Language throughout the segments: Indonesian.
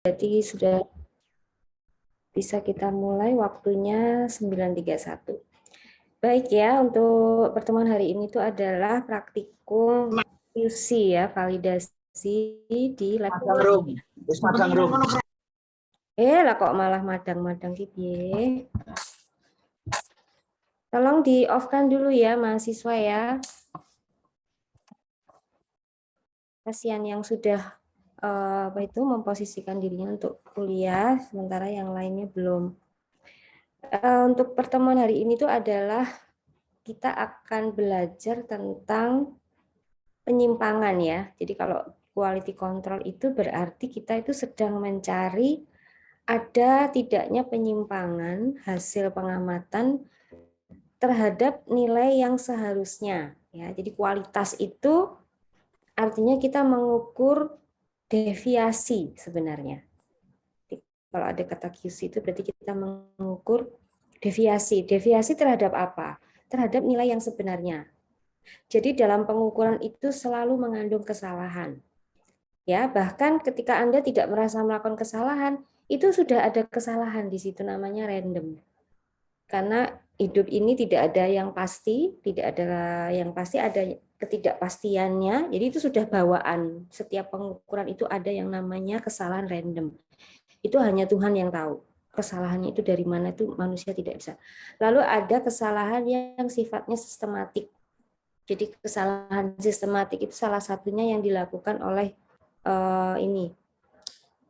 Jadi sudah bisa kita mulai, waktunya 9.31. Baik ya, untuk pertemuan hari ini itu adalah praktikum QC ya, validasi di lab. Lah kok malah madang-madang gitu ya. Tolong di off-kan dulu ya mahasiswa ya. Kasihan yang sudah memposisikan dirinya untuk kuliah, sementara yang lainnya belum. Untuk pertemuan hari ini itu adalah kita akan belajar tentang penyimpangan ya. Jadi kalau quality control itu berarti kita itu sedang mencari ada tidaknya penyimpangan hasil pengamatan terhadap nilai yang seharusnya ya. Jadi kualitas itu artinya kita mengukur deviasi sebenarnya. Jadi, kalau ada kata QC itu berarti kita mengukur deviasi. Deviasi terhadap apa? Terhadap nilai yang sebenarnya. Jadi dalam pengukuran itu selalu mengandung kesalahan. Ya, bahkan ketika Anda tidak merasa melakukan kesalahan, itu sudah ada kesalahan di situ, namanya random. Karena hidup ini tidak ada yang pasti, tidak ada yang pasti, ada ketidakpastiannya. Jadi itu sudah bawaan. Setiap pengukuran itu ada yang namanya kesalahan random. Itu hanya Tuhan yang tahu. Kesalahannya itu dari mana itu manusia tidak bisa. Lalu ada kesalahan yang sifatnya sistematik. Jadi kesalahan sistematik itu salah satunya yang dilakukan oleh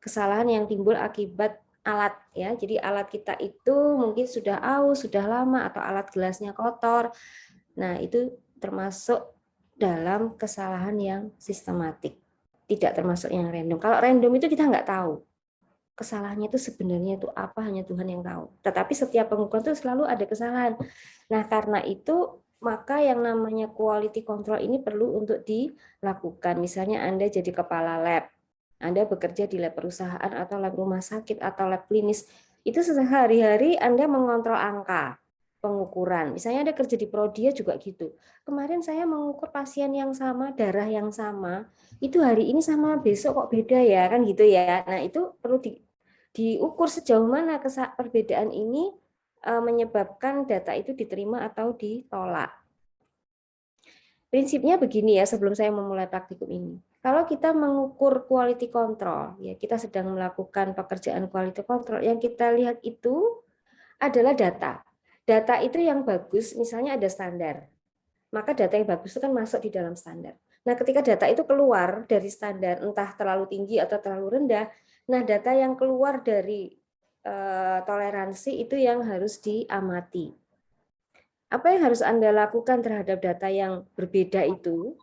kesalahan yang timbul akibat alat ya. Jadi alat kita itu mungkin sudah aus, sudah lama, atau alat gelasnya kotor. Nah, itu termasuk dalam kesalahan yang sistematik. Tidak termasuk yang random. Kalau random itu kita nggak tahu. Kesalahannya itu sebenarnya itu apa, hanya Tuhan yang tahu. Tetapi setiap pengukuran itu selalu ada kesalahan. Nah, karena itu maka yang namanya quality control ini perlu untuk dilakukan. Misalnya Anda jadi kepala lab, Anda bekerja di lab perusahaan atau lab rumah sakit atau lab klinis, itu sehari-hari Anda mengontrol angka pengukuran. Misalnya Anda kerja di Prodia juga gitu. Kemarin saya mengukur pasien yang sama, darah yang sama, itu hari ini sama besok kok beda ya, kan gitu ya. Nah, itu perlu diukur sejauh mana perbedaan ini menyebabkan data itu diterima atau ditolak. Prinsipnya begini ya, sebelum saya memulai praktikum ini. Kalau kita mengukur quality control, ya kita sedang melakukan pekerjaan quality control, yang kita lihat itu adalah data. Data itu yang bagus, misalnya ada standar. Maka data yang bagus itu kan masuk di dalam standar. Nah, ketika data itu keluar dari standar, entah terlalu tinggi atau terlalu rendah, nah data yang keluar dari toleransi itu yang harus diamati. Apa yang harus Anda lakukan terhadap data yang berbeda itu?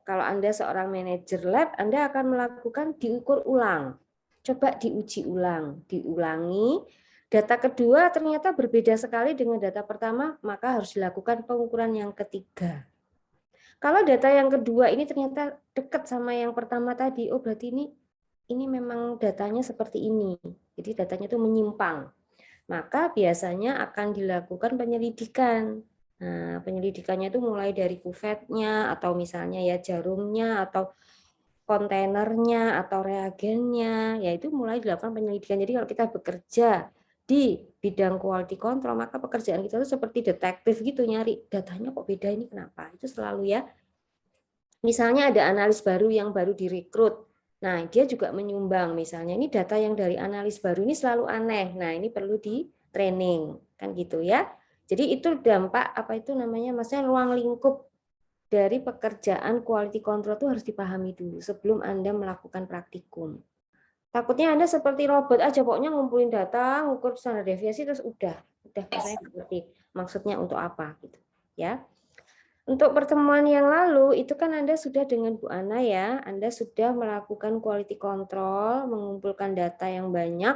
Kalau Anda seorang manajer lab, Anda akan melakukan diukur ulang. Coba diuji ulang, diulangi. Data kedua ternyata berbeda sekali dengan data pertama, maka harus dilakukan pengukuran yang ketiga. Kalau data yang kedua ini ternyata dekat sama yang pertama tadi, oh berarti ini memang datanya seperti ini. Jadi datanya itu menyimpang. Maka biasanya akan dilakukan penyelidikan. Nah, penyelidikannya itu mulai dari kuvetnya, atau misalnya ya jarumnya, atau kontainernya, atau reagennya, yaitu mulai dilakukan penyelidikan. Jadi kalau kita bekerja di bidang quality control, maka pekerjaan kita itu seperti detektif gitu, nyari datanya kok beda ini kenapa. Itu selalu ya. Misalnya ada analis baru yang baru direkrut. Nah, dia juga menyumbang misalnya ini data yang dari analis baru ini selalu aneh. Nah, ini perlu di training kan gitu ya. Jadi itu dampak apa itu namanya maksudnya ruang lingkup dari pekerjaan quality control itu harus dipahami dulu sebelum Anda melakukan praktikum. Takutnya Anda seperti robot aja pokoknya ngumpulin data, ngukur standar deviasi terus udah saya ngerti maksudnya untuk apa gitu ya. Untuk pertemuan yang lalu, itu kan Anda sudah dengan Bu Ana ya, Anda sudah melakukan quality control, mengumpulkan data yang banyak,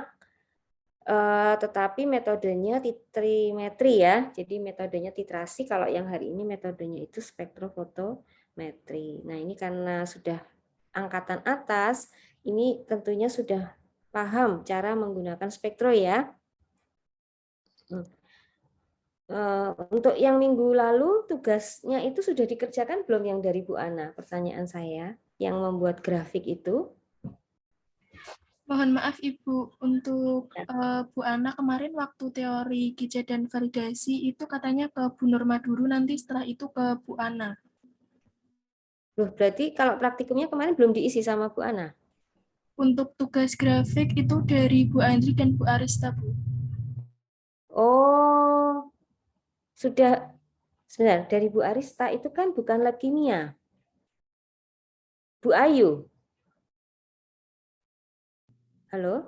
tetapi metodenya titrimetri ya, jadi metodenya titrasi, kalau yang hari ini metodenya itu spektrofotometri. Nah ini karena sudah angkatan atas, ini tentunya sudah paham cara menggunakan spektro ya. Untuk yang minggu lalu tugasnya itu sudah dikerjakan belum yang dari Bu Ana? Pertanyaan saya yang membuat grafik itu. Mohon maaf Ibu, untuk Bu Ana kemarin waktu teori Gijah dan validasi itu katanya ke Bu Nurma dulu, nanti setelah itu ke Bu Ana. Loh, berarti kalau praktikumnya kemarin belum diisi sama Bu Ana? Untuk tugas grafik itu dari Bu Andri dan Bu Arista, Bu. Oh, sudah. Sebentar, dari Bu Arista itu kan bukan lab kimia. Bu Ayu. Halo?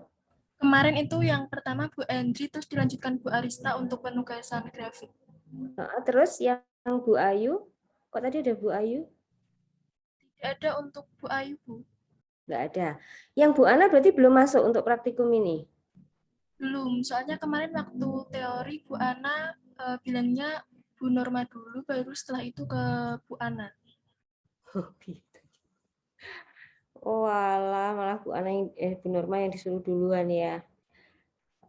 Kemarin itu yang pertama Bu Andri, terus dilanjutkan Bu Arista untuk penugasan grafik. Terus yang Bu Ayu, kok tadi ada Bu Ayu? Tidak ada untuk Bu Ayu, Bu. Nggak ada. Yang Bu Ana berarti belum masuk untuk praktikum ini? Belum, soalnya kemarin waktu teori Bu Ana bilangnya Bu Norma dulu, baru setelah itu ke Bu Ana. Oh, gitu. Oh, alah, malah Bu Ana yang, Bu Norma yang disuruh duluan ya.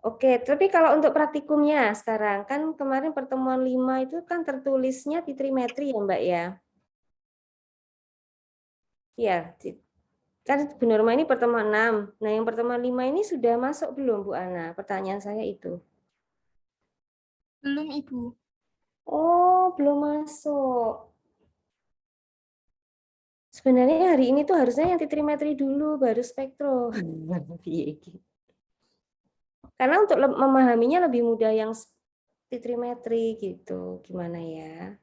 Oke, tapi kalau untuk praktikumnya sekarang, kan kemarin pertemuan 5 itu kan tertulisnya titrimetri ya Mbak ya? Iya, kan Bu Norma ini pertemuan 6. Nah, yang pertemuan 5 ini sudah masuk belum Bu Ana? Pertanyaan saya itu. Belum, Ibu. Oh, belum masuk. Sebenarnya hari ini tuh harusnya yang titrimetri dulu, baru spektro. Karena untuk memahaminya lebih mudah yang titrimetri gitu. Gimana ya?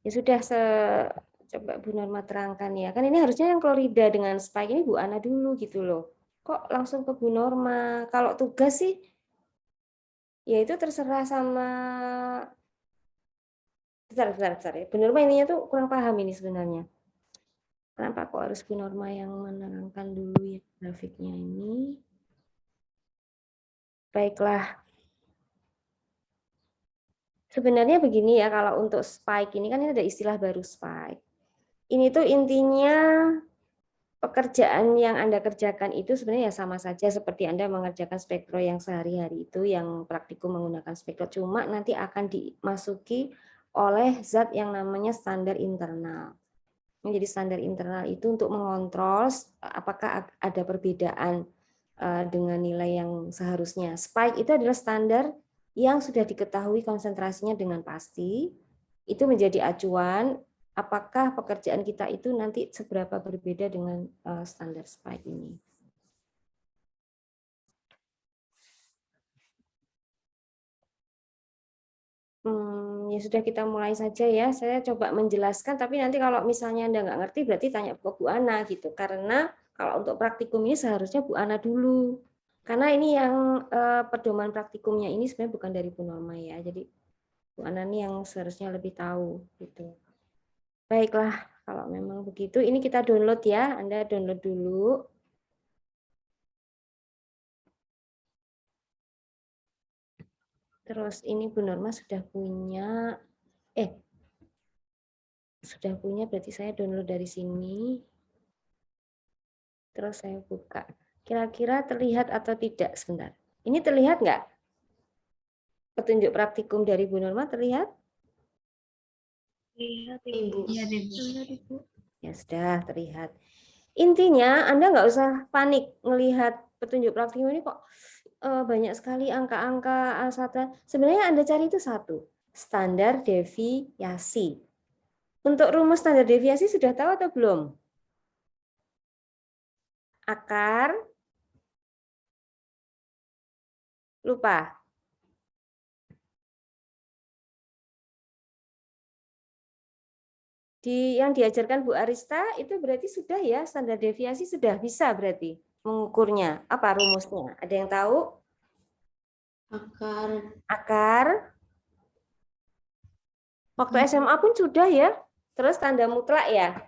Ya sudah, coba Bu Norma terangkan ya. Kan ini harusnya yang klorida dengan spike ini Bu Ana dulu gitu loh. Kok langsung ke Bu Norma? Kalau tugas sih, ya itu terserah sama. Bentar ya. Bu Norma ininya tuh kurang paham ini sebenarnya. Kenapa kok harus Bu Norma yang menerangkan dulu ya grafiknya ini? Baiklah. Sebenarnya begini ya, kalau untuk spike ini kan ini ada istilah baru spike. Ini tuh intinya pekerjaan yang Anda kerjakan itu sebenarnya ya sama saja seperti Anda mengerjakan spektro yang sehari-hari itu yang praktikum menggunakan spektro, cuma nanti akan dimasuki oleh zat yang namanya standar internal. Jadi standar internal itu untuk mengontrol apakah ada perbedaan dengan nilai yang seharusnya. Spike itu adalah standar yang sudah diketahui konsentrasinya dengan pasti, itu menjadi acuan apakah pekerjaan kita itu nanti seberapa berbeda dengan standar spike ini. Ya sudah, kita mulai saja ya. Saya coba menjelaskan, tapi nanti kalau misalnya Anda nggak ngerti berarti tanya ke Bu Ana gitu. Karena kalau untuk praktikum ini seharusnya Bu Ana dulu. Karena ini yang pedoman praktikumnya ini sebenarnya bukan dari Bu Norma ya. Jadi Bu Ana ini yang seharusnya lebih tahu gitu. Baiklah, kalau memang begitu ini kita download ya. Anda download dulu. Terus ini Bu Norma sudah punya berarti saya download dari sini. Terus saya buka. Kira-kira terlihat atau tidak? Sebentar. Ini terlihat nggak? Petunjuk praktikum dari Bu Norma terlihat? Terlihat, Ibu. Iya, Ibu. Ya sudah, terlihat. Intinya Anda nggak usah panik melihat petunjuk praktikum ini kok banyak sekali angka-angka A1. Sebenarnya Anda cari itu satu, standar deviasi. Untuk rumus standar deviasi sudah tahu atau belum? Akar, lupa. Yang diajarkan Bu Arista itu berarti sudah ya, standar deviasi sudah bisa berarti mengukurnya. Apa rumusnya? Ada yang tahu? Akar. Waktu SMA pun sudah ya. Terus tanda mutlak ya.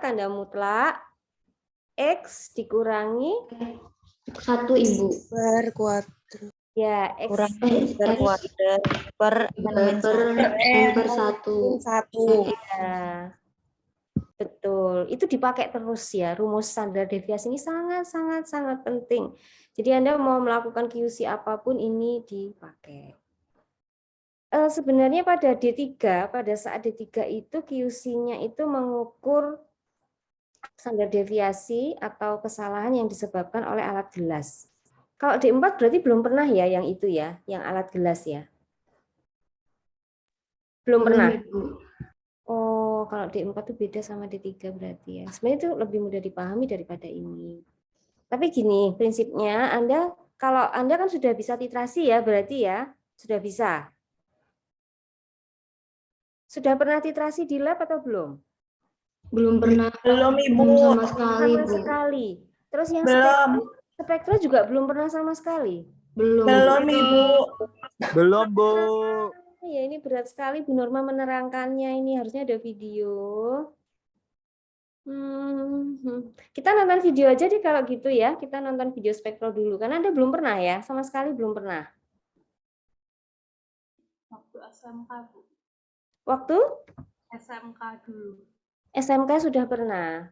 Tanda mutlak X dikurangi 1, Ibu. Per kuadrat. Ya, X per kuadrat per per 1. Ya. Betul, itu dipakai terus ya. Rumus standar deviasi ini sangat penting. Jadi Anda mau melakukan QC apapun ini dipakai. Sebenarnya pada D3, pada saat D3 itu QC-nya itu mengukur standar deviasi atau kesalahan yang disebabkan oleh alat gelas. Kalau D4 berarti belum pernah ya yang itu ya, yang alat gelas ya? Belum pernah? Ibu. Oh, kalau D4 itu beda sama D3 berarti ya. Sebenarnya itu lebih mudah dipahami daripada ini. Tapi gini, prinsipnya kalau Anda kan sudah bisa titrasi ya, berarti ya, sudah bisa. Sudah pernah titrasi di lab atau belum? Belum pernah. Belum, Ibu. Belum sama sekali, Sama Bu. sekali. Terus yang Belum. spektro juga belum pernah sama sekali. Belum. Belum, Ibu. Belum, Bu. Ya, ini berat sekali Bu Norma menerangkannya. Ini harusnya ada video. Kita nonton video aja deh kalau gitu ya. Kita nonton video spektro dulu. Karena Anda belum pernah ya, sama sekali belum pernah. Waktu SMK, Bu. Waktu? SMK dulu. SMK sudah pernah.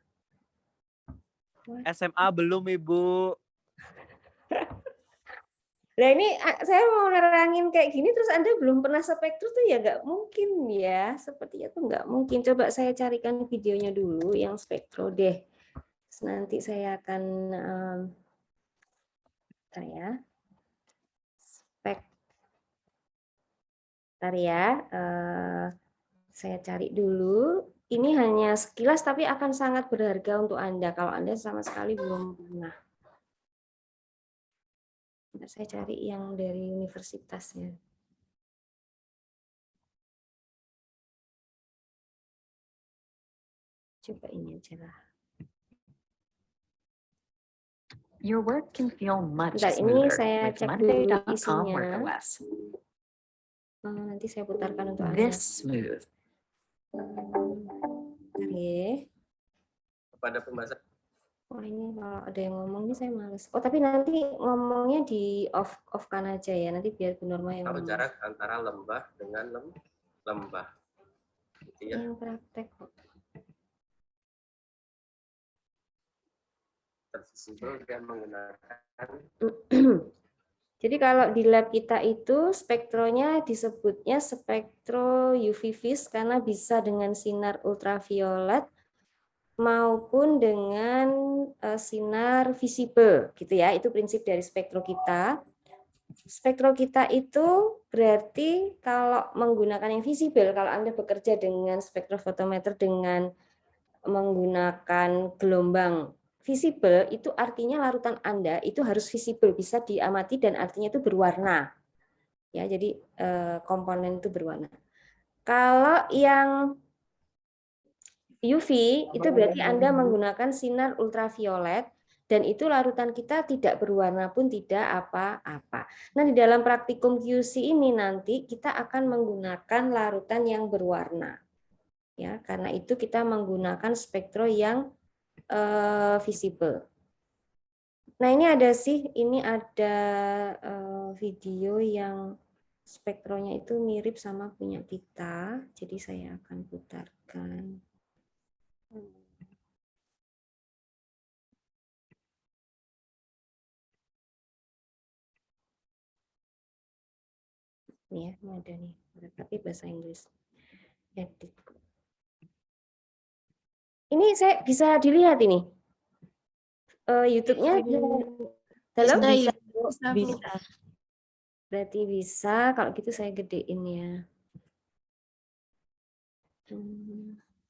SMA belum, Ibu. Nah ini saya mau nerangin kayak gini terus Anda belum pernah spektrum tuh ya nggak mungkin ya. Sepertinya tuh nggak mungkin. Coba saya carikan videonya dulu yang spektro deh. Terus nanti saya akan Bentar ya. Saya cari dulu. Ini hanya sekilas tapi akan sangat berharga untuk Anda kalau Anda sama sekali belum pernah. Saya cari yang dari universitasnya. Coba ini aja lah. Your work can feel much Bentar, ini smoother saya with cek dulu Monday.com isinya. WorkOS. Nanti saya putarkan untuk Anda. This smooth. Bentar ya. Pada pembahasan. Oh ini kalau ada yang ngomong ini saya males. Oh tapi nanti ngomongnya di off-kan aja ya. Nanti biar Bu Norma yang Tahu ngomong. jarak antara lembah dengan lembah. Gitu ya. Yang praktek kok. Tersibel dia menggunakan. Jadi kalau di lab kita itu spektronya disebutnya spektro UV vis karena bisa dengan sinar ultraviolet maupun dengan sinar visible gitu ya. Itu prinsip dari spektro kita. Spektro kita itu berarti kalau menggunakan yang visible, kalau Anda bekerja dengan spektrofotometer dengan menggunakan gelombang visible, itu artinya larutan Anda itu harus visible, bisa diamati dan artinya itu berwarna. Ya, jadi komponen itu berwarna. Kalau yang UV itu berarti Anda menggunakan sinar ultraviolet dan itu larutan kita tidak berwarna pun tidak apa-apa. Nah, di dalam praktikum QC ini nanti kita akan menggunakan larutan yang berwarna. Ya, karena itu kita menggunakan spektro yang visible. Nah, ini ada video yang spektronya itu mirip sama punya kita. Jadi saya akan putarkan. Nih ya, ini ada nih, tapi bahasa Inggris. Edit. Ini saya bisa dilihat ini. YouTube-nya dalam Bisa. Berarti bisa. Kalau gitu saya gedein ya.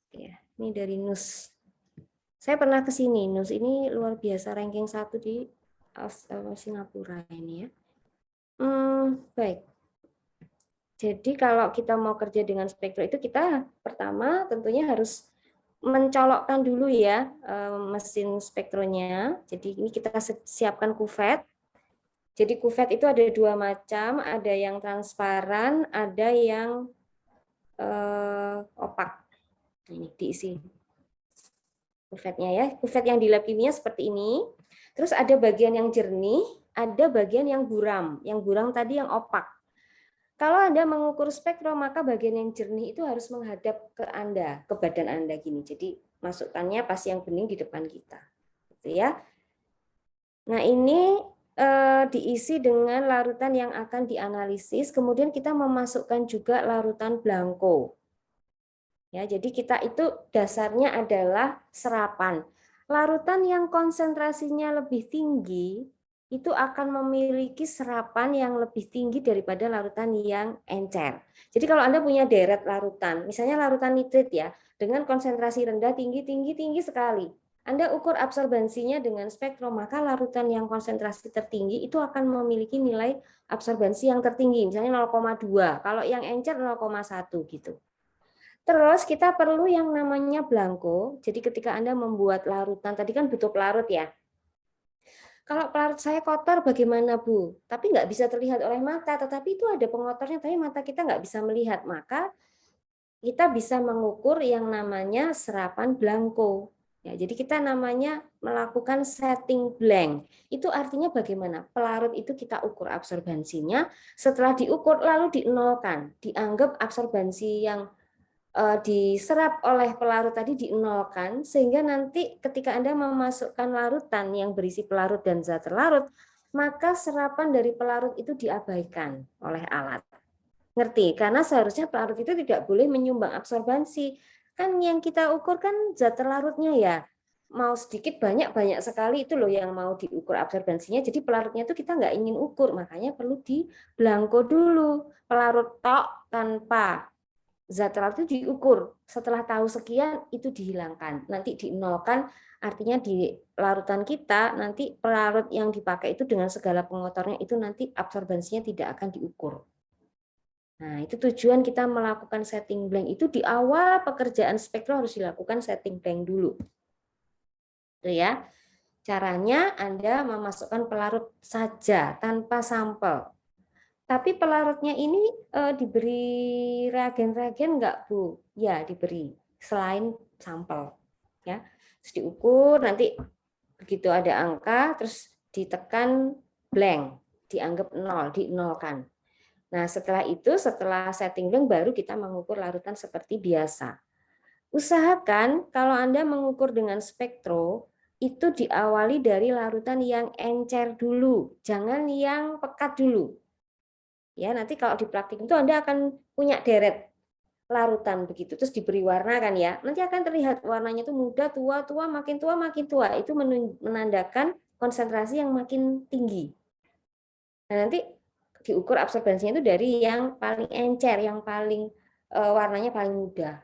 Ya, ini dari NUS. Saya pernah ke sini. NUS ini luar biasa, ranking 1 di Singapura ini ya. Baik. Jadi kalau kita mau kerja dengan spektro itu kita pertama tentunya harus mencolokkan dulu ya mesin spektronya. Jadi ini kita siapkan kuvet. Jadi kuvet itu ada dua macam, ada yang transparan, ada yang opak. Ini diisi kuvetnya ya. Kuvet yang di lab kimia seperti ini. Terus ada bagian yang jernih, ada bagian yang buram. Yang buram tadi yang opak. Kalau Anda mengukur spektro, maka bagian yang jernih itu harus menghadap ke Anda, ke badan Anda gini. Jadi masukkannya pas yang bening di depan kita. Gitu ya. Nah, ini diisi dengan larutan yang akan dianalisis, kemudian kita memasukkan juga larutan blanko. Ya, jadi kita itu dasarnya adalah serapan. Larutan yang konsentrasinya lebih tinggi itu akan memiliki serapan yang lebih tinggi daripada larutan yang encer. Jadi kalau Anda punya deret larutan, misalnya larutan nitrit ya, dengan konsentrasi rendah tinggi sekali. Anda ukur absorbansinya dengan spektrum, maka larutan yang konsentrasi tertinggi itu akan memiliki nilai absorbansi yang tertinggi, misalnya 0,2. Kalau yang encer 0,1 gitu. Terus kita perlu yang namanya blanko. Jadi ketika Anda membuat larutan, tadi kan butuh pelarut ya. Kalau pelarut saya kotor bagaimana Bu? Tapi nggak bisa terlihat oleh mata, tetapi itu ada pengotornya, tapi mata kita nggak bisa melihat. Maka kita bisa mengukur yang namanya serapan blanko. Ya, jadi kita namanya melakukan setting blank. Itu artinya bagaimana? Pelarut itu kita ukur absorbansinya, setelah diukur lalu dinolkan. Dianggap absorbansi yang diserap oleh pelarut tadi dinolkan, sehingga nanti ketika Anda memasukkan larutan yang berisi pelarut dan zat terlarut, maka serapan dari pelarut itu diabaikan oleh alat. Ngerti? Karena seharusnya pelarut itu tidak boleh menyumbang absorbansi. Kan yang kita ukur kan zat terlarutnya ya. Mau sedikit banyak sekali itu loh yang mau diukur absorbansinya. Jadi pelarutnya itu kita nggak ingin ukur, makanya perlu di blanko dulu. Pelarut tok tanpa zat terlarut itu diukur, setelah tahu sekian itu dihilangkan, nanti dinolkan, artinya di larutan kita nanti pelarut yang dipakai itu dengan segala pengotornya itu nanti absorbansinya tidak akan diukur. Nah, itu tujuan kita melakukan setting blank itu di awal pekerjaan spektro harus dilakukan setting blank dulu. Itu ya. Caranya Anda memasukkan pelarut saja tanpa sampel. Tapi pelarutnya ini diberi reagen-reagen enggak, Bu? Ya, diberi. Selain sampel. Ya. Terus diukur, nanti begitu ada angka, terus ditekan blank. Dianggap 0, dinolkan. Nah, setelah itu, setelah setting blank, baru kita mengukur larutan seperti biasa. Usahakan kalau Anda mengukur dengan spektro, itu diawali dari larutan yang encer dulu. Jangan yang pekat dulu. Ya, nanti kalau di praktik itu Anda akan punya deret larutan begitu, terus diberi warna kan ya. Nanti akan terlihat warnanya itu muda, tua, makin tua. Itu menandakan konsentrasi yang makin tinggi. Nah, nanti diukur absorbansinya itu dari yang paling encer, yang paling warnanya paling muda.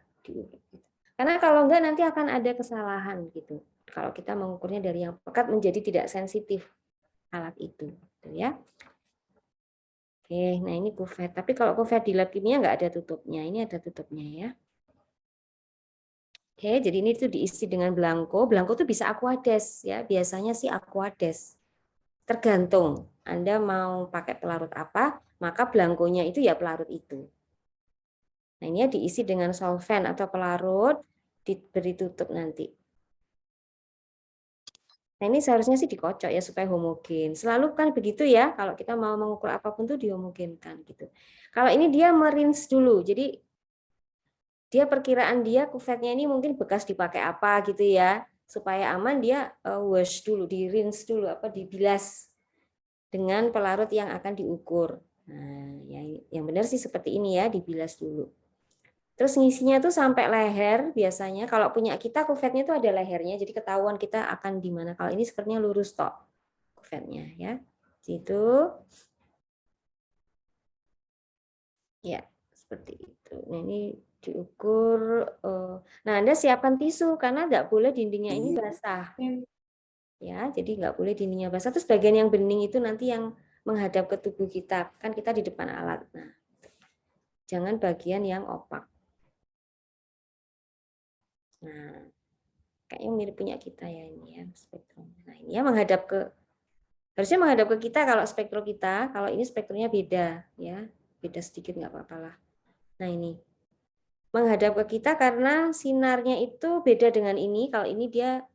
Karena kalau enggak nanti akan ada kesalahan gitu. Kalau kita mengukurnya dari yang pekat menjadi tidak sensitif alat itu, gitu ya. Oke, nah ini kuvet. Tapi kalau kuvet di lab kimia nggak ada tutupnya. Ini ada tutupnya ya. Oke, jadi ini tuh diisi dengan blanko. Blanko tuh bisa aquades ya. Biasanya sih aquades. Tergantung Anda mau pakai pelarut apa, maka blankonya itu ya pelarut itu. Nah, ini ya diisi dengan solvent atau pelarut, diberi tutup nanti. Nah, ini seharusnya sih dikocok ya supaya homogen. Selalu kan begitu ya, kalau kita mau mengukur apapun tuh dihomogenkan gitu. Kalau ini dia merins dulu, jadi dia perkiraan dia kuvetnya ini mungkin bekas dipakai apa gitu ya, supaya aman dia wash dulu, di-rinse dulu, dibilas dengan pelarut yang akan diukur. Nah, yang benar sih seperti ini ya, dibilas dulu. Terus ngisinya tuh sampai leher biasanya. Kalau punya kita kuvetnya itu ada lehernya, jadi ketahuan kita akan di mana. Kalau ini sepertinya lurus tok kuvetnya ya. Situ. Ya, seperti itu. Nah, ini diukur. Nah, Anda siapkan tisu karena nggak boleh dindingnya ini basah. Ya, jadi nggak boleh dindingnya basah. Terus bagian yang bening itu nanti yang menghadap ke tubuh kita. Kan kita di depan alat. Nah, jangan bagian yang opak. Nah, kayaknya mirip punya kita ya ini ya spektrum. Nah, ini ya harusnya menghadap ke kita kalau spektrum kita, kalau ini spektrumnya beda ya, beda sedikit nggak apa-apa lah. Nah, ini menghadap ke kita karena sinarnya itu beda dengan ini. Kalau ini dia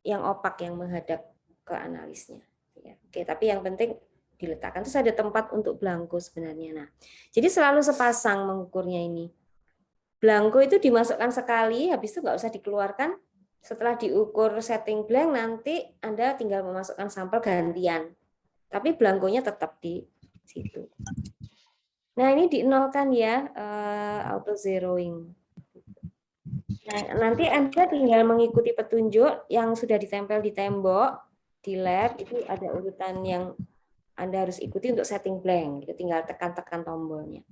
yang opak yang menghadap ke analisnya. Ya, oke, tapi yang penting diletakkan. Terus ada tempat untuk blanko sebenarnya. Nah, jadi selalu sepasang mengukurnya ini. Blanko itu dimasukkan sekali, habis itu nggak usah dikeluarkan. Setelah diukur setting blank, nanti Anda tinggal memasukkan sampel gantian. Tapi blankonya tetap di situ. Nah, ini dinolkan ya, auto zeroing. Nah, nanti Anda tinggal mengikuti petunjuk yang sudah ditempel di tembok, di lab, itu ada urutan yang Anda harus ikuti untuk setting blank. Itu tinggal tekan-tekan tombolnya.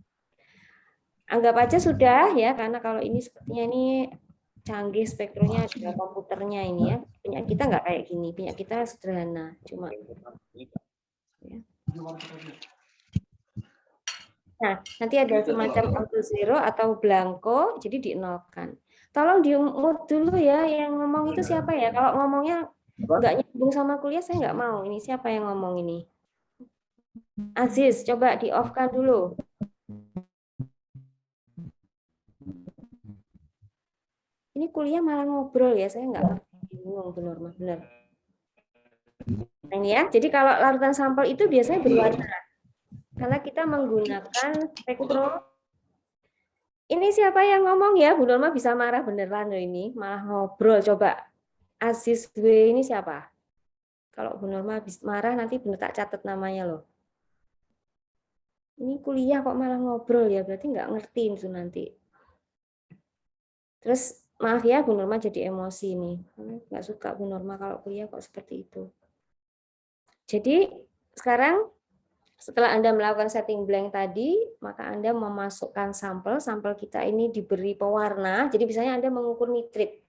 Anggap aja sudah ya, karena kalau ini sepertinya ini canggih spektronya ada komputernya ini ya. Punya kita nggak kayak gini, punya kita sederhana. Cuma ya. Nah, nanti ada semacam auto zero atau blanko, jadi dinolkan. Tolong di-mute dulu ya, yang ngomong itu siapa ya? Kalau ngomongnya nggak nyambung sama kuliah, saya nggak mau. Ini siapa yang ngomong ini? Aziz, coba di-off-kan dulu. Ini kuliah malah ngobrol ya, saya nggak bingung, Bu Norma, benar. Nah, ini ya, jadi kalau larutan sampel itu biasanya berwarna. Karena kita menggunakan spektrum. Ini siapa yang ngomong ya? Bu Norma bisa marah beneran loh ini, malah ngobrol. Coba Aziz W ini siapa? Kalau Bu Norma habis marah nanti bener tak catat namanya loh. Ini kuliah kok malah ngobrol ya, berarti nggak ngerti itu nanti. Terus maaf ya Bu Norma jadi emosi nih. Nggak suka Bu Norma kalau kuliah kok seperti itu. Jadi sekarang setelah Anda melakukan setting blank tadi, maka Anda memasukkan sampel. Sampel kita ini diberi pewarna. Jadi misalnya Anda mengukur nitrit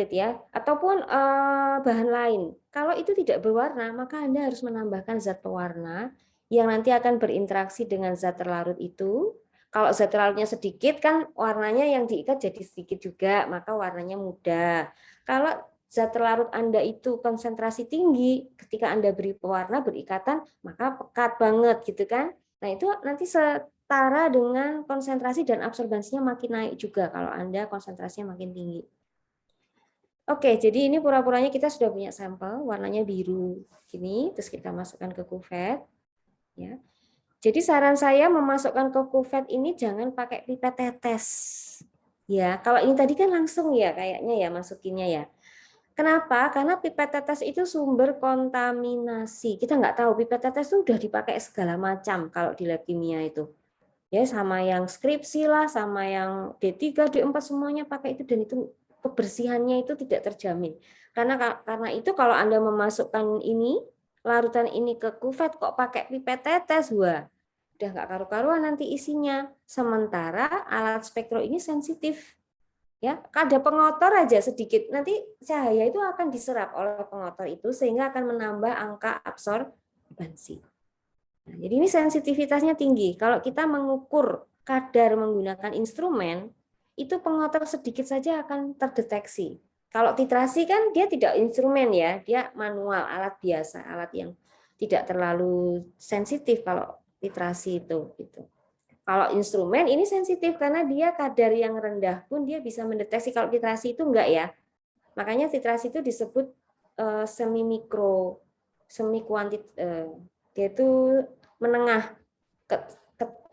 ya, ataupun bahan lain. Kalau itu tidak berwarna, maka Anda harus menambahkan zat pewarna yang nanti akan berinteraksi dengan zat terlarut itu. Kalau zat terlarutnya sedikit, kan warnanya yang diikat jadi sedikit juga, maka warnanya mudah. Kalau zat terlarut Anda itu konsentrasi tinggi, ketika Anda beri pewarna berikatan, maka pekat banget gitu kan. Nah, itu nanti setara dengan konsentrasi dan absorbansinya makin naik juga kalau Anda konsentrasinya makin tinggi. Oke, jadi ini pura-puranya kita sudah punya sampel, warnanya biru gini, terus kita masukkan ke kuvet. Ya. Jadi saran saya memasukkan ke kuvet ini jangan pakai pipet tetes. Ya, kalau ini tadi kan langsung ya kayaknya ya masukinnya ya. Kenapa? Karena pipet tetes itu sumber kontaminasi. Kita nggak tahu pipet tetes itu udah dipakai segala macam kalau di lab kimia itu. Ya, sama yang skripsi lah, sama yang D3, D4 semuanya pakai itu dan itu kebersihannya itu tidak terjamin. Karena itu kalau Anda memasukkan ini larutan ini ke kuvet kok pakai pipet tetes, wah, udah nggak karu-karuan nanti isinya. Sementara alat spektro ini sensitif. Ya, ada pengotor aja sedikit, nanti cahaya itu akan diserap oleh pengotor itu sehingga akan menambah angka absorbansi. Nah, jadi ini sensitivitasnya tinggi. Kalau kita mengukur kadar menggunakan instrumen, itu pengotor sedikit saja akan terdeteksi. Kalau titrasi kan dia tidak instrumen ya, dia manual, alat biasa, alat yang tidak terlalu sensitif kalau titrasi itu. Gitu. Kalau instrumen ini sensitif karena dia kadar yang rendah pun dia bisa mendeteksi. Kalau titrasi itu enggak ya. Makanya titrasi itu disebut semi mikro, semi kuantit, dia itu menengah.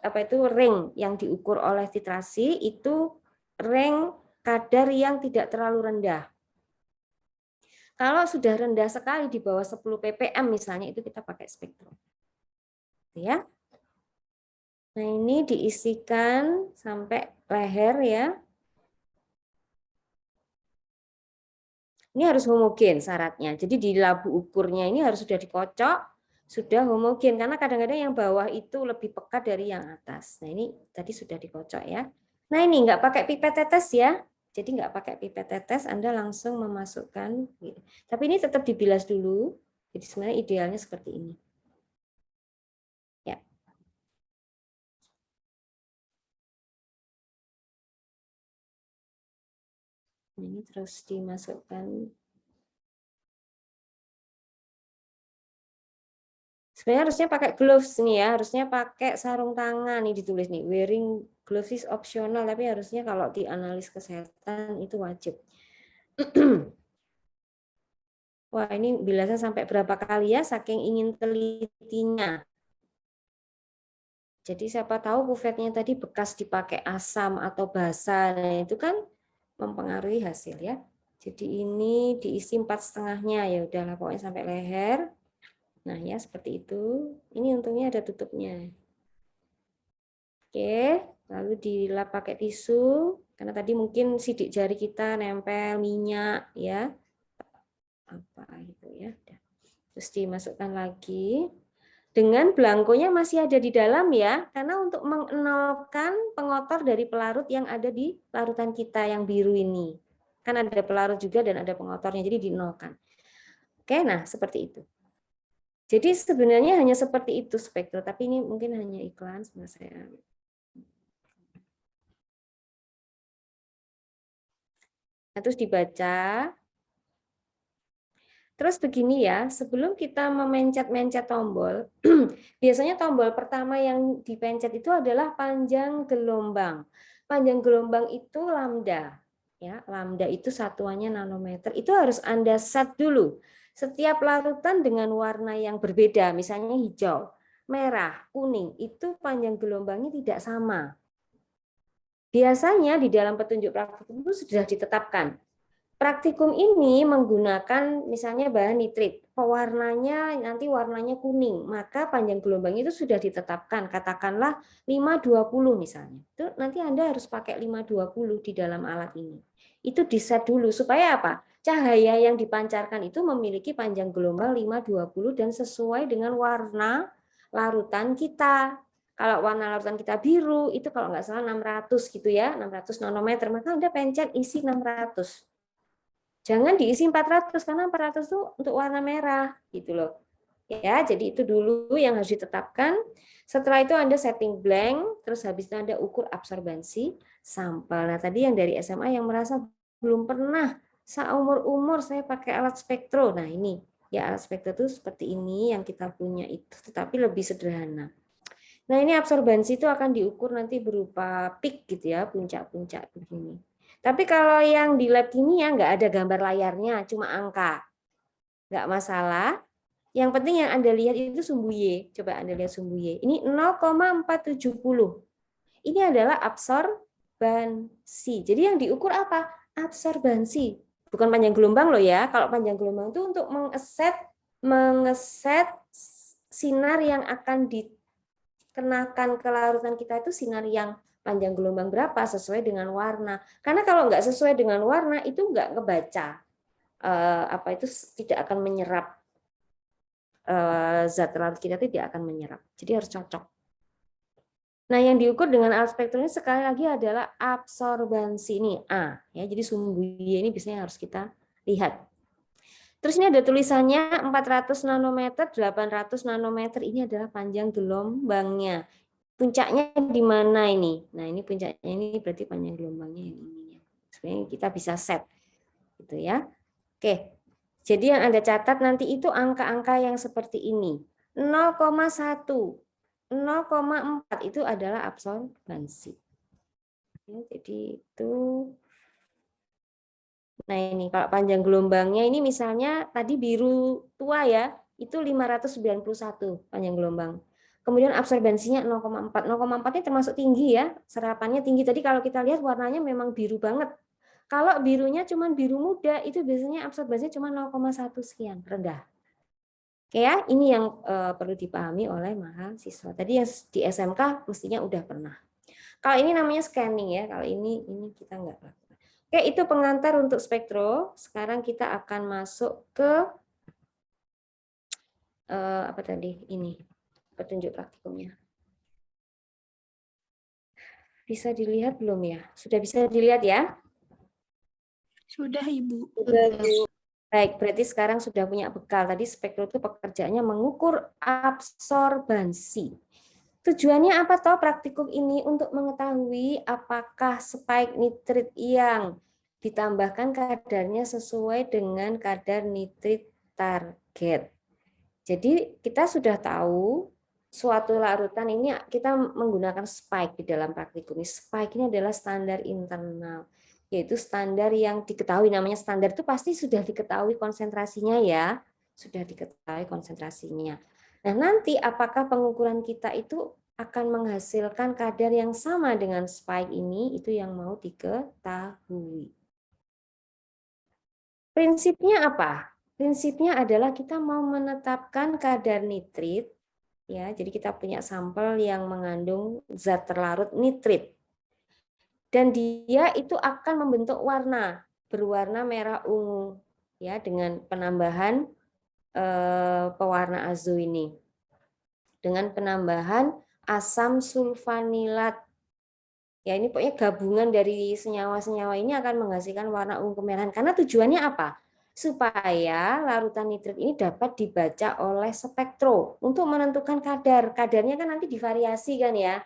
Apa itu ring yang diukur oleh titrasi itu ring kadar yang tidak terlalu rendah. Kalau sudah rendah sekali di bawah 10 ppm misalnya itu kita pakai spektrum. Ya. Nah, ini diisikan sampai leher ya. Ini harus homogen syaratnya. Jadi di labu ukurnya ini harus sudah dikocok, sudah homogen. Karena kadang-kadang yang bawah itu lebih pekat dari yang atas. Nah, ini tadi sudah dikocok ya. Nah, ini nggak pakai pipet tetes ya. Jadi nggak pakai pipet tetes, Anda langsung memasukkan. Tapi ini tetap dibilas dulu. Jadi sebenarnya idealnya seperti ini. Ya. Ini terus dimasukkan. Sebenarnya harusnya pakai gloves nih ya, harusnya pakai sarung tangan nih ditulis nih, wearing gloves is optional, tapi harusnya kalau di analis kesehatan itu wajib. Wah, ini bilasnya sampai berapa kali ya, saking ingin telitinya. Jadi siapa tahu kuvetnya tadi bekas dipakai asam atau basa, nah itu kan mempengaruhi hasil ya. Jadi ini diisi 4,5-nya ya udahlah pokoknya sampai leher. Nah, ya seperti itu. Ini untungnya ada tutupnya. Oke, lalu dilap pakai tisu karena tadi mungkin sidik jari kita nempel minyak ya. Apa gitu ya. Terus dimasukkan lagi. Dengan belangkonya masih ada di dalam ya, karena untuk mengenalkan pengotor dari pelarut yang ada di larutan kita yang biru ini. Kan ada pelarut juga dan ada pengotornya, jadi dinolkan. Oke, nah seperti itu. Jadi sebenarnya hanya seperti itu spektrum, tapi ini mungkin hanya iklan. Sebenarnya saya. Nah, terus dibaca. Terus begini ya, sebelum kita memencet-mencet tombol, biasanya tombol pertama yang dipencet itu adalah panjang gelombang. Panjang gelombang itu lambda. Ya, lambda itu satuannya nanometer. Itu harus Anda set dulu. Setiap larutan dengan warna yang berbeda, misalnya hijau, merah, kuning, itu panjang gelombangnya tidak sama. Biasanya di dalam petunjuk praktikum itu sudah ditetapkan. Praktikum ini menggunakan misalnya bahan nitrit, pewarnanya nanti warnanya kuning, maka panjang gelombang itu sudah ditetapkan, katakanlah 520 misalnya. Itu nanti Anda harus pakai 520 di dalam alat ini. Itu di-set dulu supaya apa? Cahaya yang dipancarkan itu memiliki panjang gelombang 520 dan sesuai dengan warna larutan kita. Kalau warna larutan kita biru, itu kalau nggak salah 600 gitu ya, 600 nanometer, maka Anda pencet isi 600. Jangan diisi 400 karena 400 itu untuk warna merah gitu loh. Ya, jadi itu dulu yang harus ditetapkan. Setelah itu Anda setting blank, terus habis itu Anda ukur absorbansi sampel. Nah, tadi yang dari SMA yang merasa belum pernah seumur-umur saya pakai alat spektro. Nah, ini ya alat spektro itu seperti ini yang kita punya itu, tetapi lebih sederhana. Nah, ini absorbansi itu akan diukur nanti berupa peak gitu ya, puncak-puncak begini. Tapi kalau yang di lab kimia nggak ada gambar layarnya, cuma angka. Nggak masalah. Yang penting yang Anda lihat itu sumbu Y. Coba Anda lihat sumbu Y. Ini 0,470. Ini adalah absorbansi. Jadi yang diukur apa? Absorbansi. Bukan panjang gelombang loh ya. Kalau panjang gelombang itu untuk mengeset sinar yang akan dikenakan ke larutan kita itu sinar yang panjang gelombang berapa sesuai dengan warna. Karena kalau nggak sesuai dengan warna itu nggak ngebaca itu tidak akan menyerap zat larut kita tidak akan menyerap. Jadi harus cocok. Nah, yang diukur dengan alat spektrum ini sekali lagi adalah absorbansi ini A ya. Jadi sumbu Y ini biasanya harus kita lihat. Terus ini ada tulisannya 400 nanometer, 800 nanometer. Ini adalah panjang gelombangnya. Puncaknya di mana ini? Nah, ini puncaknya ini berarti panjang gelombangnya yang ini. Sebenarnya kita bisa set gitu ya. Oke. Jadi yang Anda catat nanti itu angka-angka yang seperti ini. 0,1, 0,4 itu adalah absorbansi. Ya, jadi itu. Nah, ini kalau panjang gelombangnya ini misalnya tadi biru tua ya, itu 591 panjang gelombang. Kemudian absorbansinya 0,4. 0,4 ini termasuk tinggi ya, serapannya tinggi. Tadi kalau kita lihat warnanya memang biru banget. Kalau birunya cuma biru muda, itu biasanya absorbansinya cuma 0,1 sekian, rendah. Oke ya, ini yang perlu dipahami oleh mahasiswa. Tadi yang di SMK mestinya udah pernah. Kalau ini namanya scanning ya, kalau ini kita nggak lakukan. Oke, itu pengantar untuk spektro. Sekarang kita akan masuk ke apa tadi ini. Petunjuk praktikumnya. Bisa dilihat belum ya? Sudah bisa dilihat ya? Sudah, Ibu. Baik, berarti sekarang sudah punya bekal. Tadi spektro itu pekerjaannya mengukur absorbansi. Tujuannya apa toh praktikum ini? Untuk mengetahui apakah spike nitrit yang ditambahkan kadarnya sesuai dengan kadar nitrit target. Jadi kita sudah tahu suatu larutan ini kita menggunakan spike di dalam praktikum. Spike ini adalah standar internal, yaitu standar yang diketahui, namanya standar itu pasti sudah diketahui konsentrasinya ya, sudah diketahui konsentrasinya. Nah, nanti apakah pengukuran kita itu akan menghasilkan kadar yang sama dengan spike ini, itu yang mau diketahui. Prinsipnya apa? prinsipnya adalah kita mau menetapkan kadar nitrit, ya. Jadi kita punya sampel yang mengandung zat terlarut nitrit, dan dia itu akan membentuk warna berwarna merah ungu, ya, dengan penambahan pewarna azo ini, dengan penambahan asam sulfanilat. Ya, ini pokoknya gabungan dari senyawa-senyawa ini akan menghasilkan warna ungu kemerahan. Karena tujuannya apa? Supaya larutan nitrit ini dapat dibaca oleh spektro untuk menentukan kadar. Kadarnya kan nanti divariasi kan ya.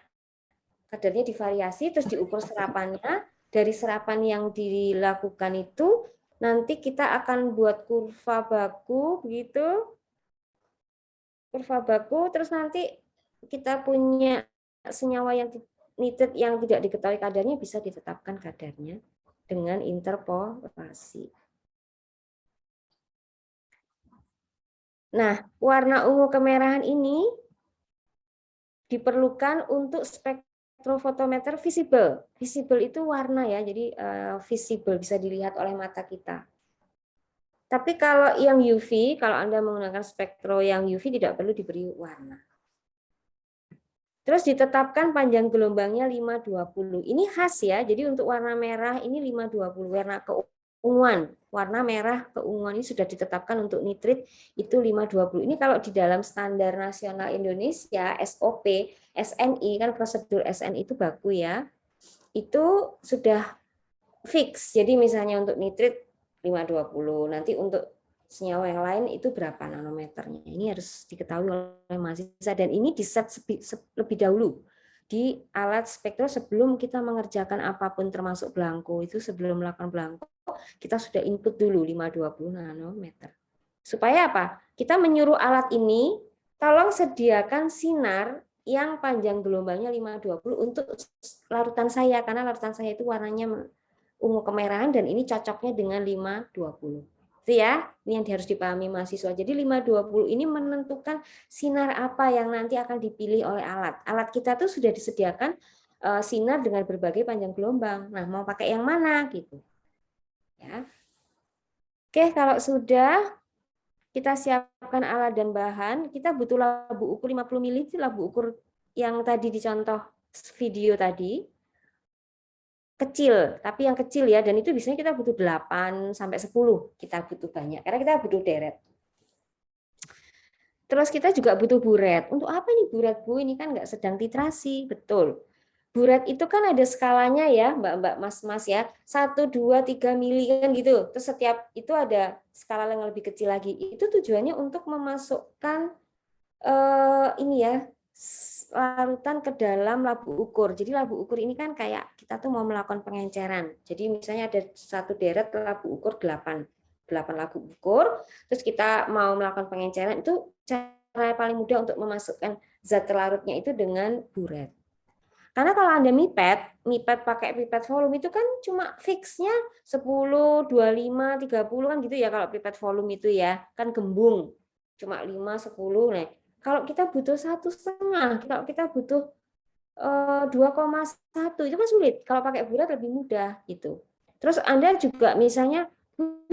Kadarnya divariasi, terus diukur serapannya. Dari serapan yang dilakukan itu, nanti kita akan buat kurva baku, begitu. Kurva baku, terus nanti kita punya senyawa yang nitrit yang tidak diketahui kadarnya, bisa ditetapkan kadarnya dengan interpolasi. Nah, warna ungu kemerahan ini diperlukan untuk spektrofotometer visible. Visible itu warna ya, jadi visible bisa dilihat oleh mata kita. Tapi kalau yang UV, kalau Anda menggunakan spektro yang UV tidak perlu diberi warna. Terus ditetapkan panjang gelombangnya 520. Ini khas ya, jadi untuk warna merah ini 520, warna keunguan. Warna merah keunguan ini sudah ditetapkan untuk nitrit itu 520. Ini kalau di dalam standar nasional Indonesia, SOP, SNI, kan prosedur SNI itu baku ya, itu sudah fix. Jadi misalnya untuk nitrit 520, nanti untuk senyawa yang lain itu berapa nanometernya. Ini harus diketahui oleh mahasiswa, dan ini di-set lebih dahulu di alat spektro sebelum kita mengerjakan apapun termasuk belangko. Itu sebelum melakukan belangko kita sudah input dulu 520 nanometer. Supaya apa? Kita menyuruh alat ini tolong sediakan sinar yang panjang gelombangnya 520 untuk larutan saya, karena larutan saya itu warnanya ungu kemerahan dan ini cocoknya dengan 520. Itu ya, ini yang harus dipahami mahasiswa. Jadi 520 ini menentukan sinar apa yang nanti akan dipilih oleh alat. Alat kita tuh sudah disediakan sinar dengan berbagai panjang gelombang. Nah, mau pakai yang mana gitu. Ya. Oke, kalau sudah kita siapkan alat dan bahan, kita butuh labu ukur 50 ml, itu labu ukur yang tadi dicontoh video tadi. Kecil, tapi yang kecil ya, dan itu biasanya kita butuh 8 sampai 10, kita butuh banyak karena kita butuh deret. Terus kita juga butuh buret. Untuk apa nih buret, Bu? Ini kan nggak sedang titrasi, betul. Buret itu kan ada skalanya ya, Mbak-mbak, Mas-mas ya. 1, 2, 3 mili kan gitu. Terus setiap itu ada skala yang lebih kecil lagi. Itu tujuannya untuk memasukkan ini ya, larutan ke dalam labu ukur. Jadi labu ukur ini kan kayak kita tuh mau melakukan pengenceran. Jadi misalnya ada satu deret labu ukur 8 labu ukur, terus kita mau melakukan pengenceran, itu cara paling mudah untuk memasukkan zat terlarutnya itu dengan buret. Karena kalau Anda mipet pakai pipet volume itu kan cuma fixnya 10, 25, 30 kan gitu ya kalau pipet volume itu ya, kan gembung. Cuma 5, 10. Nah, kalau kita butuh 1,5, kalau kita butuh 2,1 itu kan sulit. Kalau pakai buret lebih mudah gitu. Terus Anda juga misalnya,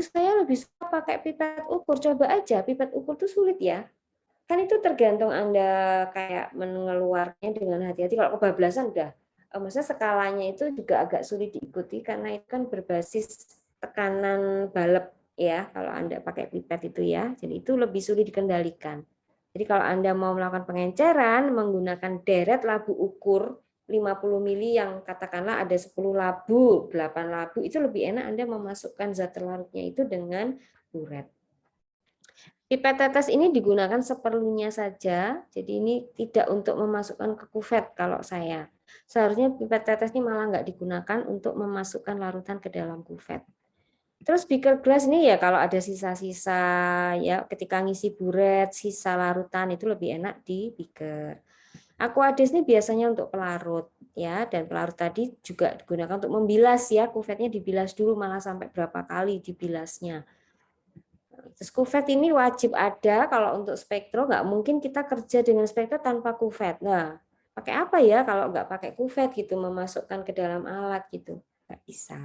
saya lebih suka pakai pipet ukur, coba aja pipet ukur itu sulit ya. Kan itu tergantung Anda kayak mengeluarkannya dengan hati-hati. Kalau kebablasan udah, maksudnya skalanya itu juga agak sulit diikuti karena itu kan berbasis tekanan balep ya kalau Anda pakai pipet itu ya. Jadi itu lebih sulit dikendalikan. Jadi kalau Anda mau melakukan pengenceran menggunakan deret labu ukur 50 mili yang katakanlah ada 10 labu, 8 labu, itu lebih enak Anda memasukkan zat terlarutnya itu dengan buret. Pipet tetes ini digunakan seperlunya saja, jadi ini tidak untuk memasukkan ke kuvet kalau saya. Seharusnya pipet tetes ini malah nggak digunakan untuk memasukkan larutan ke dalam kuvet. Terus beaker glass ini ya kalau ada sisa-sisa ya ketika ngisi buret, sisa larutan itu lebih enak di beaker. Aquades ini biasanya untuk pelarut ya, dan pelarut tadi juga digunakan untuk membilas ya, kuvetnya dibilas dulu malah sampai berapa kali dibilasnya. Terus kuvet ini wajib ada kalau untuk spektro, nggak mungkin kita kerja dengan spektro tanpa kuvet. Nah, pakai apa ya kalau nggak pakai kuvet gitu memasukkan ke dalam alat gitu, nggak bisa.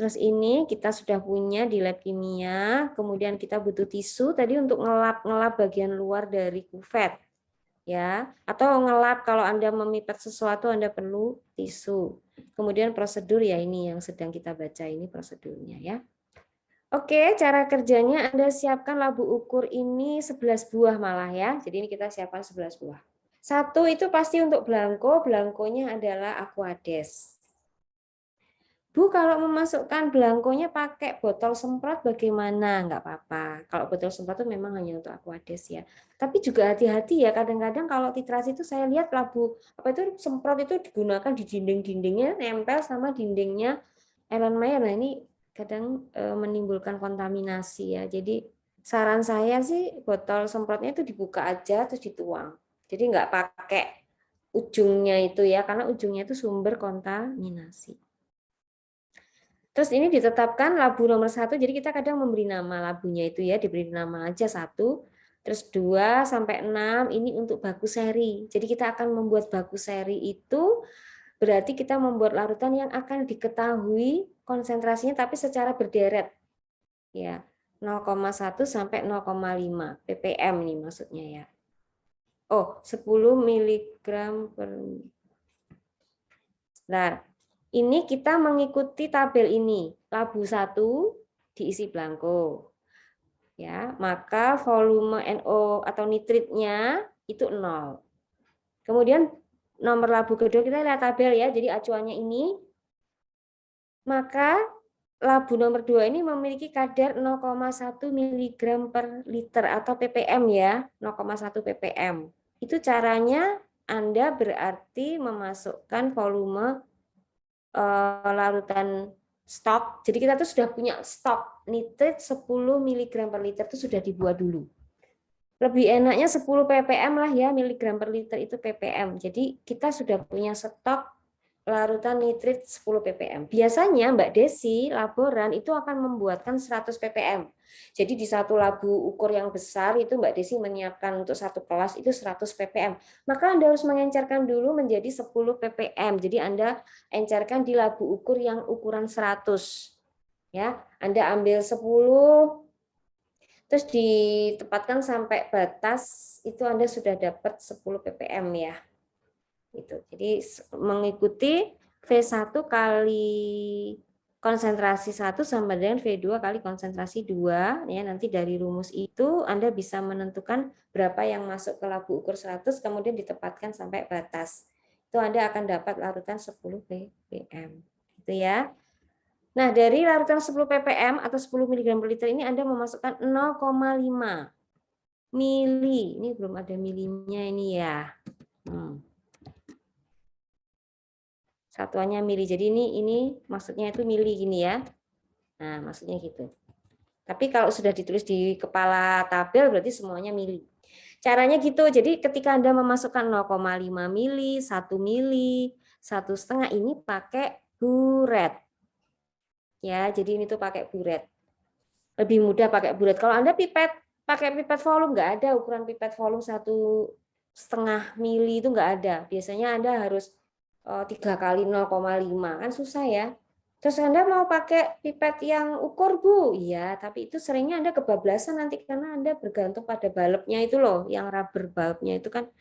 Terus ini kita sudah punya di lab kimia, kemudian kita butuh tisu tadi untuk ngelap bagian luar dari kuvet. Ya, atau ngelap kalau Anda memipet sesuatu Anda perlu tisu. Kemudian prosedur ya ini yang sedang kita baca ini prosedurnya ya. Oke, cara kerjanya Anda siapkan labu ukur ini 11 buah malah ya. Jadi ini kita siapkan 11 buah. Satu itu pasti untuk belangko, belangkonya adalah Aquades. Bu, kalau memasukkan belangkonya pakai botol semprot bagaimana? Enggak apa-apa. Kalau botol semprot itu memang hanya untuk Aquades ya. Tapi juga hati-hati ya, kadang-kadang kalau titrasi itu saya lihat labu apa itu semprot itu digunakan di dinding-dindingnya nempel sama dindingnya Erlenmeyer. Nah, ini kadang menimbulkan kontaminasi ya. Jadi saran saya sih botol semprotnya itu dibuka aja terus dituang. Jadi enggak pakai ujungnya itu ya, karena ujungnya itu sumber kontaminasi. Terus ini ditetapkan labu nomor 1, jadi kita kadang memberi nama labunya itu ya, diberi nama aja 1, terus 2 sampai 6 ini untuk baku seri. Jadi kita akan membuat baku seri itu berarti kita membuat larutan yang akan diketahui konsentrasinya tapi secara berderet. Ya, 0,1 sampai 0,5 ppm ini maksudnya ya. Oh, 10 mg per. Nah, ini kita mengikuti tabel ini. Labu 1 diisi belangko. Ya, maka volume NO atau nitritnya itu 0. Kemudian nomor labu kedua kita lihat tabel ya. Jadi acuannya ini. Maka labu nomor 2 ini memiliki kadar 0,1 mg per liter atau ppm ya, 0,1 ppm. Itu caranya Anda berarti memasukkan volume larutan stok. Jadi kita tuh sudah punya stok nitrit 10 mg per liter itu sudah dibuat dulu. Lebih enaknya 10 ppm lah ya, miligram per liter itu ppm. Jadi kita sudah punya stok larutan nitrit 10 ppm. Biasanya Mbak Desi, laboran itu akan membuatkan 100 ppm. Jadi di satu labu ukur yang besar itu Mbak Desi menyiapkan untuk satu kelas itu 100 ppm. Maka Anda harus mengencerkan dulu menjadi 10 ppm. Jadi Anda encerkan di labu ukur yang ukuran 100. Ya, Anda ambil 10 terus ditempatkan sampai batas itu Anda sudah dapat 10 ppm ya. Itu. Jadi mengikuti V1 kali konsentrasi 1 sama dengan V2 kali konsentrasi 2 ya, nanti dari rumus itu Anda bisa menentukan berapa yang masuk ke labu ukur 100 kemudian ditempatkan sampai batas. Itu Anda akan dapat larutan 10 ppm. Gitu ya. Nah, dari larutan 10 ppm atau 10 mg per liter ini Anda memasukkan 0,5 mili. Ini belum ada milinya ini ya. Satuannya mili. Jadi ini maksudnya itu mili gini ya. Nah, maksudnya gitu. Tapi kalau sudah ditulis di kepala tabel berarti semuanya mili. Caranya gitu. Jadi ketika Anda memasukkan 0,5 mili, 1 mili, 1,5 ini pakai buret. Ya, jadi ini tuh pakai buret. Lebih mudah pakai buret. Kalau Anda pipet pakai pipet volume nggak ada ukuran pipet volume 1,5 mili itu nggak ada. Biasanya Anda harus 3 kali 0,5 kan susah ya. Terus Anda mau pakai pipet yang ukur Bu? Iya, tapi itu seringnya Anda kebablasan nanti karena Anda bergantung pada bulbnya itu loh, yang rubber bulbnya itu kan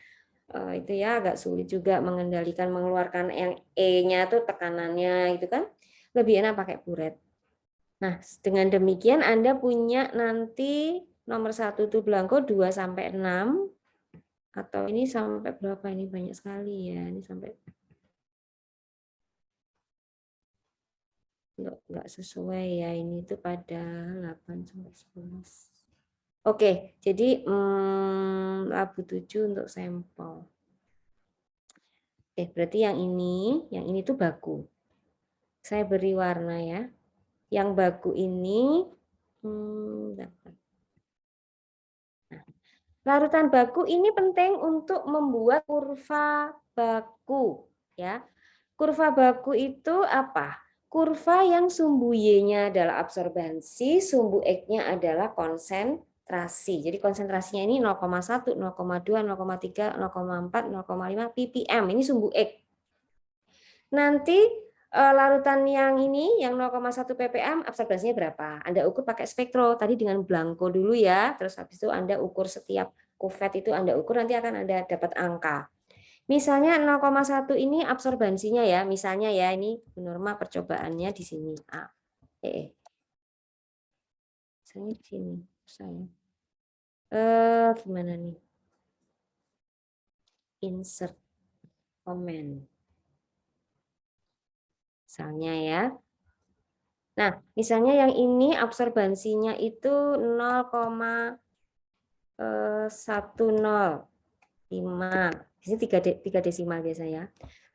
itu ya agak sulit juga mengendalikan mengeluarkan yang E-nya tuh tekanannya itu kan. Lebih enak pakai buret. Nah, dengan demikian Anda punya nanti nomor 1 itu belangko 2 sampai 6 atau ini sampai berapa ini banyak sekali ya. Ini sampai enggak sesuai ya, ini itu pada 8 sampai 11. Oke, jadi labu 7 untuk sampel. Oke, berarti yang ini tuh baku. Saya beri warna ya. Yang baku ini nah, larutan baku ini penting untuk membuat kurva baku ya. Kurva baku itu apa? Kurva yang sumbu Y-nya adalah absorbansi, sumbu X-nya adalah konsentrasi. Jadi konsentrasinya ini 0,1, 0,2, 0,3, 0,4, 0,5 ppm. Ini sumbu X. Nanti larutan yang ini, yang 0,1 ppm, absorbansinya berapa? Anda ukur pakai spektro, tadi dengan blanko dulu ya, terus habis itu Anda ukur setiap kuvet itu Anda ukur, nanti akan Anda dapat angka. Misalnya 0,1 ini absorbansinya ya, misalnya ya, ini Bu Norma percobaannya di sini. Misalnya di sini, saya. Gimana nih? Insert comment. Misalnya ya. Nah, misalnya yang ini absorbansinya itu 0,105. Di sini 3 desimal biasanya.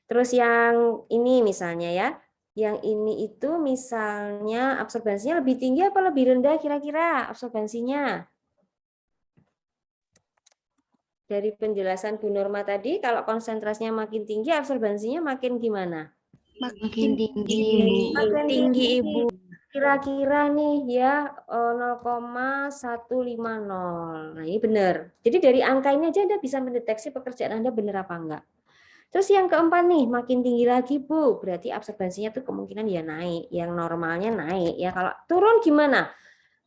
Terus yang ini misalnya ya. Yang ini itu misalnya absorbansinya lebih tinggi apa lebih rendah kira-kira absorbansinya? Dari penjelasan Bu Norma tadi, kalau konsentrasinya makin tinggi, absorbansinya makin gimana? Makin tinggi, Bu. Makin tinggi, Ibu. Kira-kira nih ya 0,150. Nah, ini benar. Jadi dari angka ini aja Anda bisa mendeteksi pekerjaan Anda benar apa enggak. Terus yang keempat nih, makin tinggi lagi, Bu. Berarti absorbansinya tuh kemungkinan ya naik. Yang normalnya naik. Ya kalau turun gimana?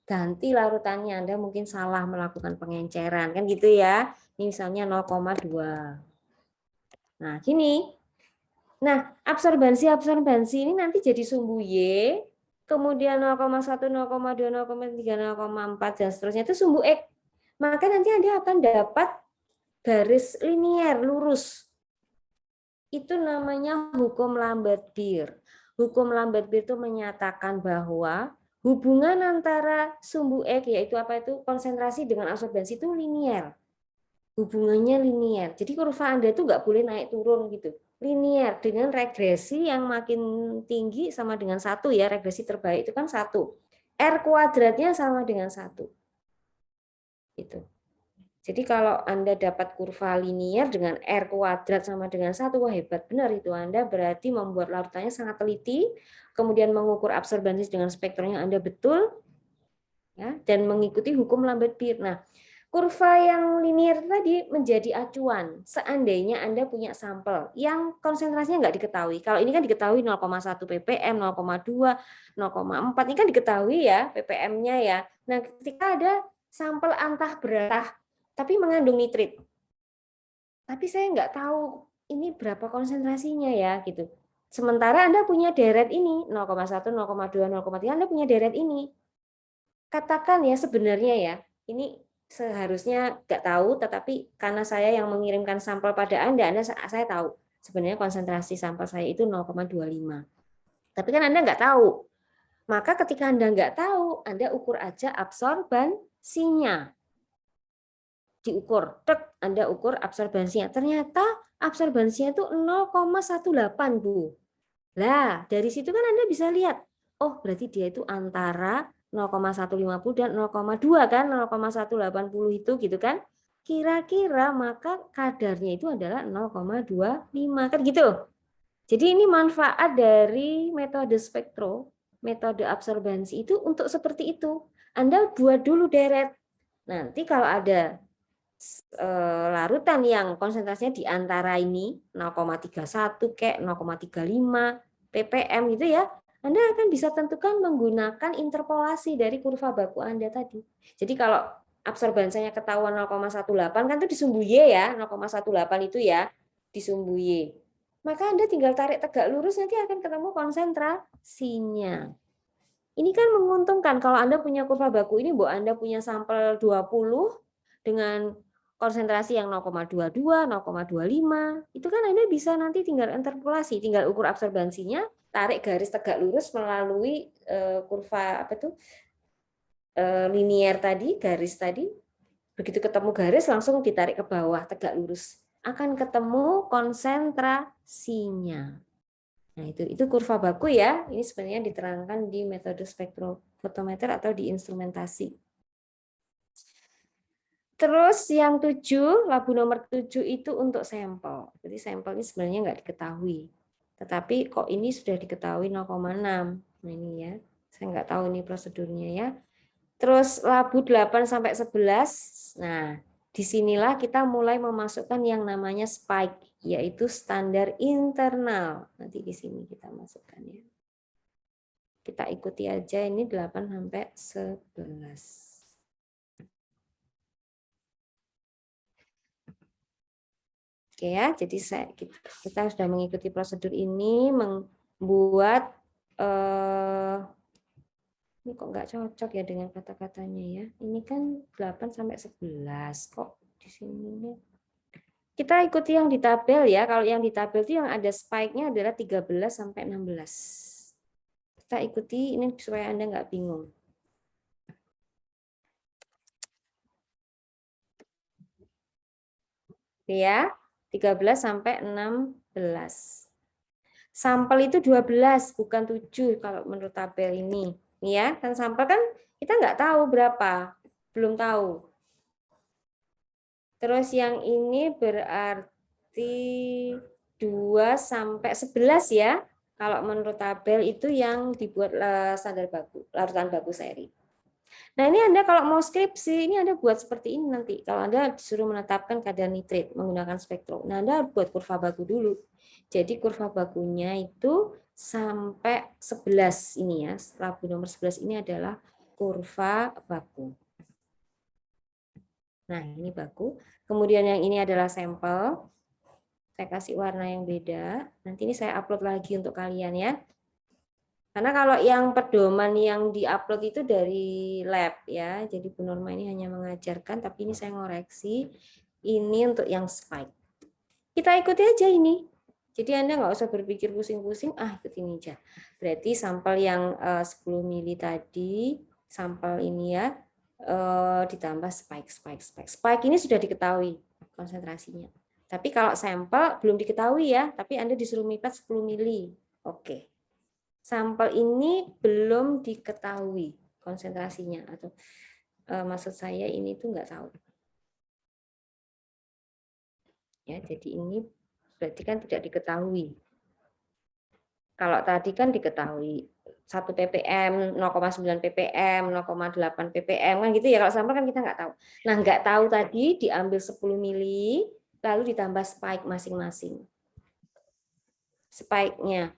Ganti larutannya, Anda mungkin salah melakukan pengenceran. Kan gitu ya. Ini misalnya 0,2. Nah, gini. Nah, absorbansi ini nanti jadi sumbu Y, kemudian 0,1, 0,2, 0,3, 0,4, dan seterusnya itu sumbu X. Maka nanti Anda akan dapat garis linier, lurus. Itu namanya hukum Lambert-Beer. Hukum Lambert-Beer itu menyatakan bahwa hubungan antara sumbu X, yaitu apa itu konsentrasi dengan absorbansi itu linier. Hubungannya linier. Jadi kurva Anda itu nggak boleh naik turun gitu. Linier dengan regresi yang makin tinggi sama dengan 1 ya. Regresi terbaik itu kan 1. R kuadratnya sama dengan 1. Gitu. Jadi kalau Anda dapat kurva linier dengan R kuadrat sama dengan 1, wah hebat benar itu. Anda berarti membuat larutannya sangat teliti, kemudian mengukur absorbansi dengan spektrumnya Anda betul, ya, dan mengikuti hukum Lambert-Beer. Nah, kurva yang linier tadi menjadi acuan seandainya Anda punya sampel yang konsentrasinya nggak diketahui. Kalau ini kan diketahui 0,1 ppm, 0,2, 0,4, ini kan diketahui ya ppm-nya ya. Nah, ketika ada sampel antah berantah tapi mengandung nitrit, tapi saya nggak tahu ini berapa konsentrasinya ya gitu. Sementara Anda punya deret ini 0,1, 0,2, 0,3, Anda punya deret ini. Katakan ya sebenarnya ya, ini seharusnya nggak tahu, tetapi karena saya yang mengirimkan sampel pada Anda saya tahu sebenarnya konsentrasi sampel saya itu 0,25. Tapi kan Anda nggak tahu. Maka ketika Anda nggak tahu, Anda ukur aja absorbansinya. Diukur, Anda ukur absorbansinya. Ternyata absorbansinya itu 0,18, Bu. Lah, dari situ kan Anda bisa lihat, oh berarti dia itu antara 0,150 dan 0,2 kan, 0,180 itu gitu kan. Kira-kira maka kadarnya itu adalah 0,25 kan gitu. Jadi ini manfaat dari metode spektro, metode absorbansi itu untuk seperti itu. Anda buat dulu deret. Nanti kalau ada larutan yang konsentrasinya di antara ini 0,31 kayak 0,35 ppm gitu ya, Anda akan bisa tentukan menggunakan interpolasi dari kurva baku Anda tadi. Jadi kalau absorbansinya ketahuan 0,18 kan itu di sumbu Y ya, 0,18 itu ya di sumbu Y. Maka Anda tinggal tarik tegak lurus nanti akan ketemu konsentrasinya. Ini kan menguntungkan kalau Anda punya kurva baku ini, Bu, Anda punya sampel 20 dengan konsentrasi yang 0,22, 0,25, itu kan Anda bisa nanti tinggal interpolasi, tinggal ukur absorbansinya, tarik garis tegak lurus melalui kurva apa itu linier tadi, garis tadi. Begitu ketemu garis langsung ditarik ke bawah tegak lurus, akan ketemu konsentrasinya. Nah, itu kurva baku ya. Ini sebenarnya diterangkan di metode spektrofotometer atau di instrumentasi. Terus yang 7, labu nomor 7 itu untuk sampel. Jadi sampel ini sebenarnya nggak diketahui. Tetapi kok ini sudah diketahui 0,6. Nah ini ya, saya nggak tahu ini prosedurnya ya. Terus labu 8 sampai 11. Nah, disinilah kita mulai memasukkan yang namanya spike, yaitu standar internal. Nanti di sini kita masukkan ya. Kita ikuti aja ini 8 sampai 11. Oke ya, jadi kita sudah mengikuti prosedur ini, membuat ini kok nggak cocok ya dengan kata-katanya ya. Ini kan 8 sampai 11 kok di sini. Kita ikuti yang di tabel ya. Kalau yang di tabel itu yang ada spike-nya adalah 13 sampai 16. Kita ikuti ini supaya Anda nggak bingung. Ya, 13 sampai 16. Sampel itu 12, bukan 7 kalau menurut tabel ini. Ya, kan sampel kan kita nggak tahu berapa, belum tahu. Terus yang ini berarti 2 sampai 11 ya. Kalau menurut tabel itu yang dibuat standar baku, larutan baku seri. Nah ini Anda kalau mau skripsi, ini Anda buat seperti ini nanti. Kalau Anda disuruh menetapkan kadar nitrit menggunakan spektrum, nah Anda buat kurva baku dulu. Jadi kurva bakunya itu sampai 11 ini ya. Labu nomor 11 ini adalah kurva baku. Nah ini baku. Kemudian yang ini adalah sampel. Saya kasih warna yang beda. Nanti ini saya upload lagi untuk kalian ya. Karena kalau yang pedoman yang diupload itu dari lab ya. Jadi Bu Norma ini hanya mengajarkan, tapi ini saya ngoreksi. Ini untuk yang spike. Kita ikuti aja ini. Jadi Anda nggak usah berpikir pusing-pusing, ikut ini aja. Berarti sampel yang 10 mili tadi, sampel ini ya, ditambah spike. Spike ini sudah diketahui konsentrasinya. Tapi kalau sampel belum diketahui ya, tapi Anda disuruh mipat 10 mili. Oke. Sampel ini belum diketahui konsentrasinya atau maksud saya ini tuh nggak tahu. Ya, jadi ini berarti kan tidak diketahui. Kalau tadi kan diketahui 1 ppm, 0,9 ppm, 0,8 ppm kan gitu ya. Kalau sampel kan kita nggak tahu. Nah, nggak tahu tadi diambil 10 mili lalu ditambah spike masing-masing. Spike-nya.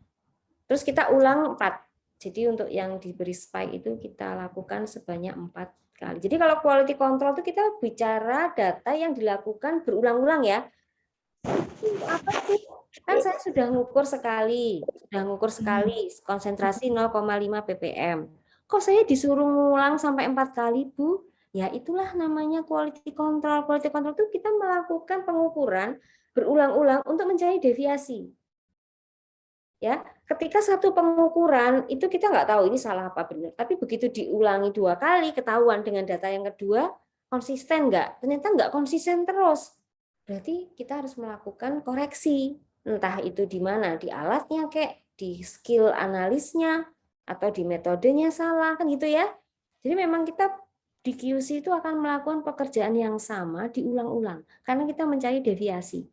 Terus kita ulang 4. Jadi untuk yang diberi spike itu kita lakukan sebanyak 4 kali. Jadi kalau quality control itu kita bicara data yang dilakukan berulang-ulang ya. Apa sih? Kan saya sudah ngukur sekali konsentrasi 0,5 ppm. Kok saya disuruh ngulang sampai 4 kali, Bu? Ya itulah namanya quality control. Quality control itu kita melakukan pengukuran berulang-ulang untuk mencari deviasi. Ya, ketika satu pengukuran itu kita nggak tahu ini salah apa benar, tapi begitu diulangi 2 kali ketahuan dengan data yang kedua konsisten nggak? Ternyata nggak konsisten terus. Berarti kita harus melakukan koreksi, entah itu di mana, di alatnya kayak di skill analisnya atau di metodenya salah kan gitu ya. Jadi memang kita di QC itu akan melakukan pekerjaan yang sama diulang-ulang karena kita mencari deviasi.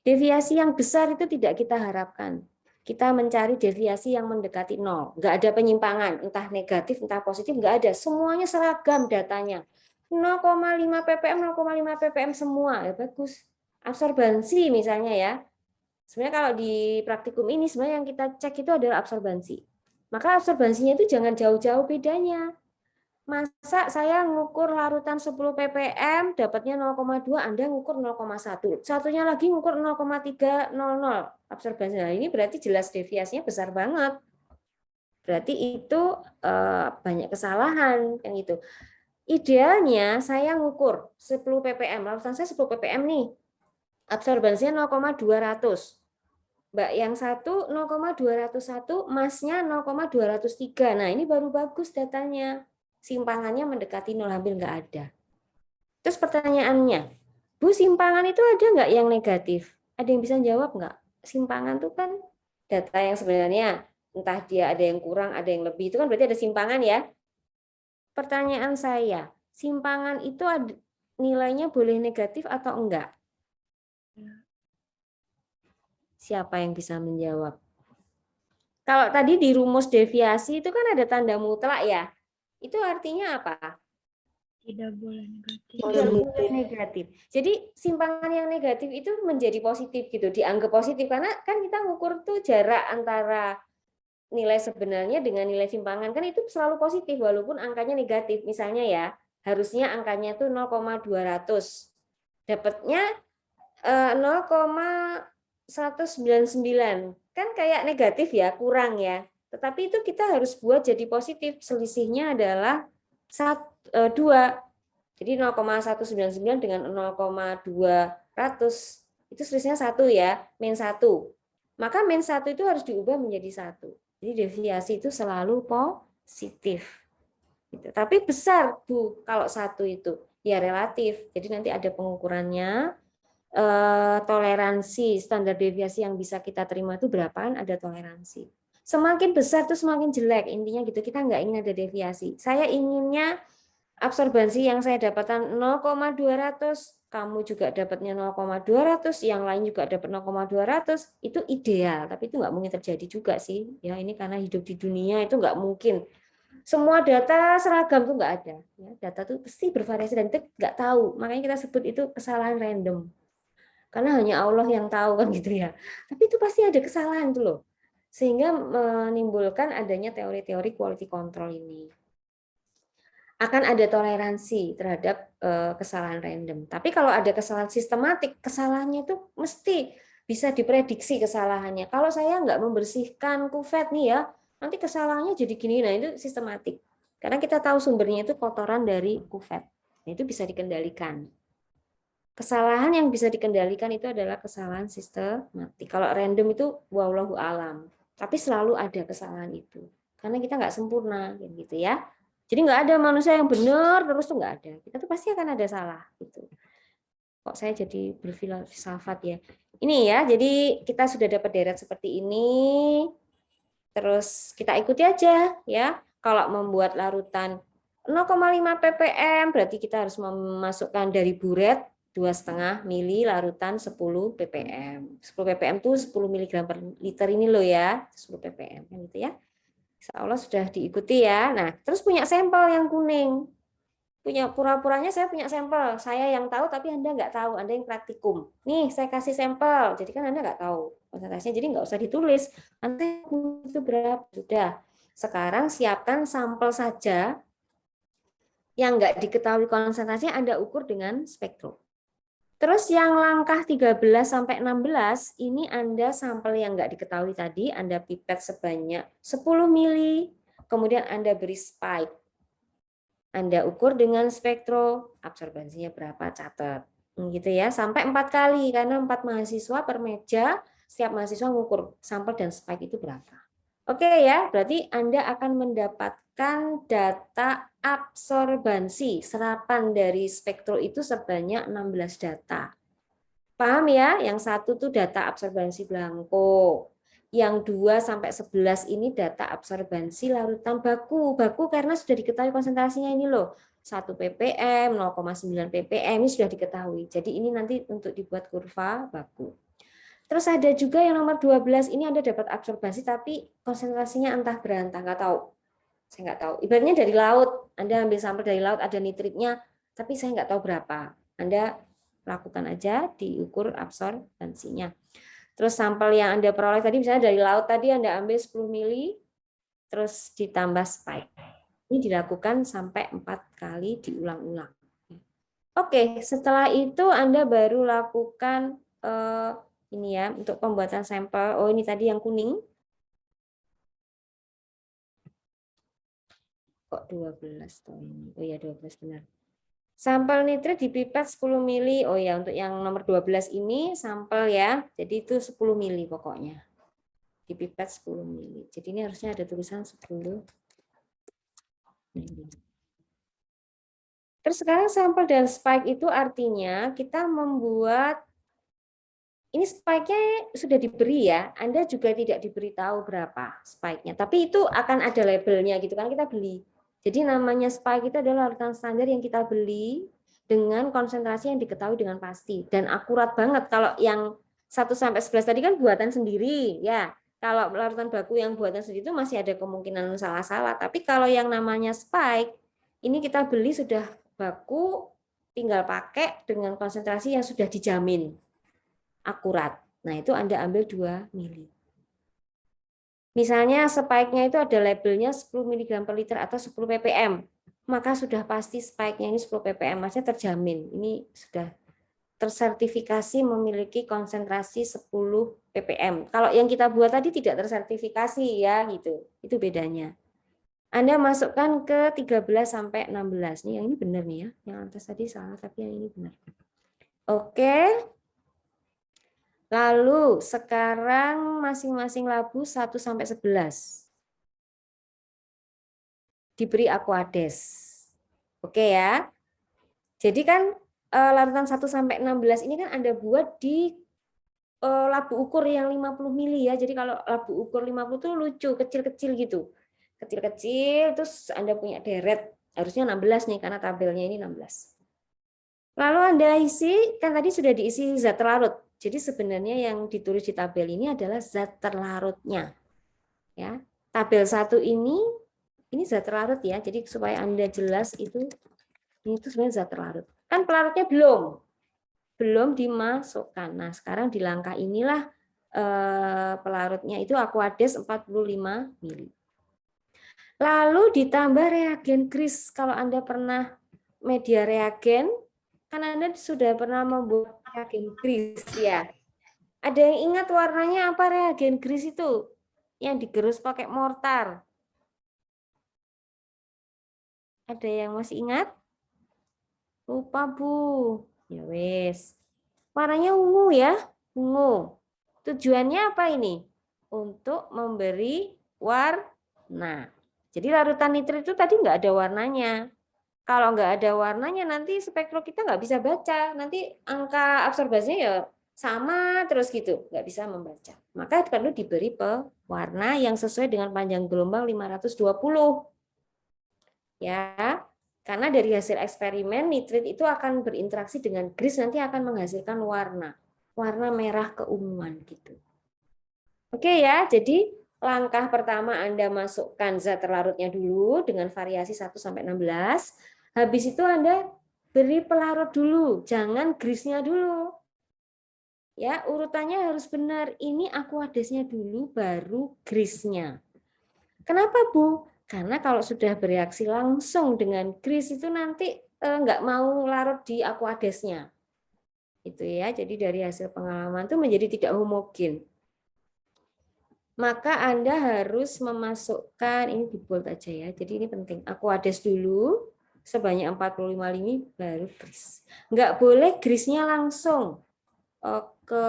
Deviasi yang besar itu tidak kita harapkan. Kita mencari deviasi yang mendekati 0. Nggak ada penyimpangan, entah negatif, entah positif, nggak ada. Semuanya seragam datanya. 0,5 ppm, 0,5 ppm semua. Ya bagus. Absorbansi misalnya ya. Sebenarnya kalau di praktikum ini sebenarnya yang kita cek itu adalah absorbansi. Maka absorbansinya itu jangan jauh-jauh bedanya. Masa saya ngukur larutan 10 ppm dapatnya 0,2, Anda ngukur 0,1. Satunya lagi ngukur 0,300 absorbansi. Nah, ini berarti jelas deviasinya besar banget. Berarti itu banyak kesalahan kan gitu. Idealnya saya ngukur 10 ppm, larutan saya 10 ppm nih. Absorbansinya 0,200. Mbak yang satu 0,201, masnya 0,203. Nah, ini baru bagus datanya. Simpangannya mendekati 0, hampir nggak ada. Terus pertanyaannya, Bu, simpangan itu ada nggak yang negatif? Ada yang bisa jawab nggak? Simpangan itu kan data yang sebenarnya entah dia ada yang kurang, ada yang lebih, itu kan berarti ada simpangan ya. Pertanyaan saya, simpangan itu ada, nilainya boleh negatif atau enggak? Siapa yang bisa menjawab? Kalau tadi di rumus deviasi itu kan ada tanda mutlak ya. Itu artinya apa? Tidak boleh negatif. Tidak boleh negatif. Jadi simpangan yang negatif itu menjadi positif gitu, dianggap positif karena kan kita ngukur tuh jarak antara nilai sebenarnya dengan nilai simpangan kan itu selalu positif walaupun angkanya negatif. Misalnya ya, harusnya angkanya tuh 0,200. Dapatnya 0,199. Kan kayak negatif ya, kurang ya. Tetapi itu kita harus buat jadi positif. Selisihnya adalah 2. Jadi 0,199 dengan 0,200 itu selisihnya 1 ya, min 1. Maka min 1 itu harus diubah menjadi 1. Jadi deviasi itu selalu positif. Gitu. Tapi besar Bu kalau 1 itu. Ya relatif. Jadi nanti ada pengukurannya. Toleransi standar deviasi yang bisa kita terima itu berapaan, ada toleransi. Semakin besar tuh semakin jelek, intinya gitu. Kita nggak ingin ada deviasi. Saya inginnya absorbansi yang saya dapatkan 0,200, kamu juga dapatnya 0,200, yang lain juga dapat 0,200, itu ideal. Tapi itu nggak mungkin terjadi juga sih. Ya ini karena hidup di dunia itu nggak mungkin. Semua data seragam tuh nggak ada. Ya, data tuh pasti bervariasi dan itu nggak tahu. Makanya kita sebut itu kesalahan random. Karena hanya Allah yang tahu kan gitu ya. Tapi itu pasti ada kesalahan tuh loh. Sehingga menimbulkan adanya teori-teori quality control ini. Akan ada toleransi terhadap kesalahan random. Tapi kalau ada kesalahan sistematik, kesalahannya itu mesti bisa diprediksi kesalahannya. Kalau saya nggak membersihkan kuvet nih ya, nanti kesalahannya jadi gini. Nah itu sistematik. Karena kita tahu sumbernya itu kotoran dari kuvet. Nah, itu bisa dikendalikan. Kesalahan yang bisa dikendalikan itu adalah kesalahan sistematik. Kalau random itu wallahu alam. Tapi selalu ada kesalahan itu. Karena kita nggak sempurna gitu ya. Jadi nggak ada manusia yang benar terus tuh nggak ada. Kita tuh pasti akan ada salah gitu. Kok saya jadi berfilsafat ya. Ini ya, jadi kita sudah dapat deret seperti ini. Terus kita ikuti aja ya. Kalau membuat larutan 0,5 ppm berarti kita harus memasukkan dari buret 2,5 mili larutan 10 ppm. 10 ppm itu 10 mg per liter ini loh ya, 10 ppm kan gitu ya. Insya Allah sudah diikuti ya. Nah, terus punya sampel yang kuning. Punya pura-puranya saya punya sampel. Saya yang tahu tapi Anda nggak tahu. Anda yang praktikum. Nih, saya kasih sampel. Jadi kan Anda nggak tahu konsentrasinya. Jadi nggak usah ditulis. Nanti itu berapa? Sudah. Sekarang siapkan sampel saja yang nggak diketahui konsentrasinya Anda ukur dengan spektrum. Terus yang langkah 13 sampai 16 ini Anda sampel yang nggak diketahui tadi, Anda pipet sebanyak 10 mili, kemudian Anda beri spike. Anda ukur dengan spektro, absorbansinya berapa, catat. Gitu ya, sampai 4 kali karena 4 mahasiswa per meja, setiap mahasiswa mengukur sampel dan spike itu berapa. Oke ya, berarti Anda akan mendapatkan data absorbansi serapan dari spektro itu sebanyak 16 data. Paham ya? Yang satu tuh data absorbansi blanko. Yang 2 sampai 11 ini data absorbansi larutan baku. Baku karena sudah diketahui konsentrasinya ini loh. 1 ppm, 0,9 ppm ini sudah diketahui. Jadi ini nanti untuk dibuat kurva baku. Terus ada juga yang nomor 12 ini Anda dapat absorbansi tapi konsentrasinya entah berantah, nggak tahu. Saya nggak tahu. Ibaratnya dari laut, Anda ambil sampel dari laut ada nitritnya, tapi saya nggak tahu berapa. Anda lakukan aja diukur absorbansinya. Terus sampel yang Anda peroleh tadi misalnya dari laut tadi Anda ambil 10 mili, terus ditambah spike. Ini dilakukan sampai 4 kali diulang-ulang. Oke, setelah itu Anda baru lakukan ini ya untuk pembuatan sampel. Oh ini tadi yang kuning. Kok 12 toh ini? Oh ya 12 benar. Sampel nitrit dipipet 10 mili. Oh ya untuk yang nomor 12 ini sampel ya. Jadi itu 10 mili pokoknya. Dipipet 10 mili. Jadi ini harusnya ada tulisan 10 mili. Terus sekarang sampel dan spike itu artinya kita membuat ini spike-nya sudah diberi ya, Anda juga tidak diberitahu berapa spike-nya. Tapi itu akan ada labelnya gitu kan, kita beli. Jadi namanya spike itu adalah larutan standar yang kita beli dengan konsentrasi yang diketahui dengan pasti. Dan akurat banget, kalau yang 1-11 tadi kan buatan sendiri. Ya, kalau larutan baku yang buatan sendiri itu masih ada kemungkinan salah-salah. Tapi kalau yang namanya spike, ini kita beli sudah baku tinggal pakai dengan konsentrasi yang sudah dijamin akurat. Nah, itu Anda ambil 2 mili. Misalnya spike-nya itu ada labelnya 10 mg per liter atau 10 ppm, maka sudah pasti spike-nya ini 10 ppm, maksudnya terjamin. Ini sudah tersertifikasi memiliki konsentrasi 10 ppm. Kalau yang kita buat tadi tidak tersertifikasi ya gitu. Itu bedanya. Anda masukkan ke 13 sampai 16. Nih yang ini benar nih ya. Yang atas tadi salah tapi yang ini benar. Oke. Lalu sekarang masing-masing labu 1 sampai 11. Diberi Aquades. Oke ya. Jadi kan larutan 1 sampai 16 ini kan Anda buat di labu ukur yang 50 mili ya. Jadi kalau labu ukur 50 itu lucu, kecil-kecil gitu. Kecil-kecil, terus Anda punya deret, harusnya 16 nih, karena tabelnya ini 16. Lalu Anda isi, kan tadi sudah diisi zat terlarut. Jadi sebenarnya yang ditulis di tabel ini adalah zat terlarutnya. Ya, tabel 1 ini zat terlarut ya, jadi supaya Anda jelas ini itu sebenarnya zat terlarut. Kan pelarutnya belum dimasukkan. Nah, sekarang di langkah inilah pelarutnya itu Aquades 45 mili. Lalu ditambah reagen Kris. Kalau Anda pernah media reagen, kan Anda sudah pernah membuat reagen Kris ya. Ada yang ingat warnanya apa reagen Kris itu? Yang digerus pakai mortar. Ada yang masih ingat? Lupa, Bu. Ya wes. Warnanya ungu ya, ungu. Tujuannya apa ini? Untuk memberi warna. Jadi larutan nitrit itu tadi nggak ada warnanya. Kalau nggak ada warnanya nanti spektrum kita nggak bisa baca. Nanti angka absorbasinya ya sama terus gitu, nggak bisa membaca. Maka perlu diberi pewarna yang sesuai dengan panjang gelombang 520. Ya, karena dari hasil eksperimen nitrit itu akan berinteraksi dengan gris, nanti akan menghasilkan warna merah keunguan gitu. Oke ya, jadi langkah pertama Anda masukkan zat terlarutnya dulu dengan variasi 1 sampai 16. Habis itu Anda beri pelarut dulu, jangan grisnya dulu. Ya, urutannya harus benar. Ini Aquadesnya dulu baru grisnya. Kenapa, Bu? Karena kalau sudah bereaksi langsung dengan gris itu nanti nggak mau larut di Aquadesnya. Itu ya. Jadi dari hasil pengalaman itu menjadi tidak homogen. Maka Anda harus memasukkan, ini di bold aja ya, jadi ini penting, Aquades dulu, sebanyak 45 mili, baru gris. Nggak boleh grisnya langsung ke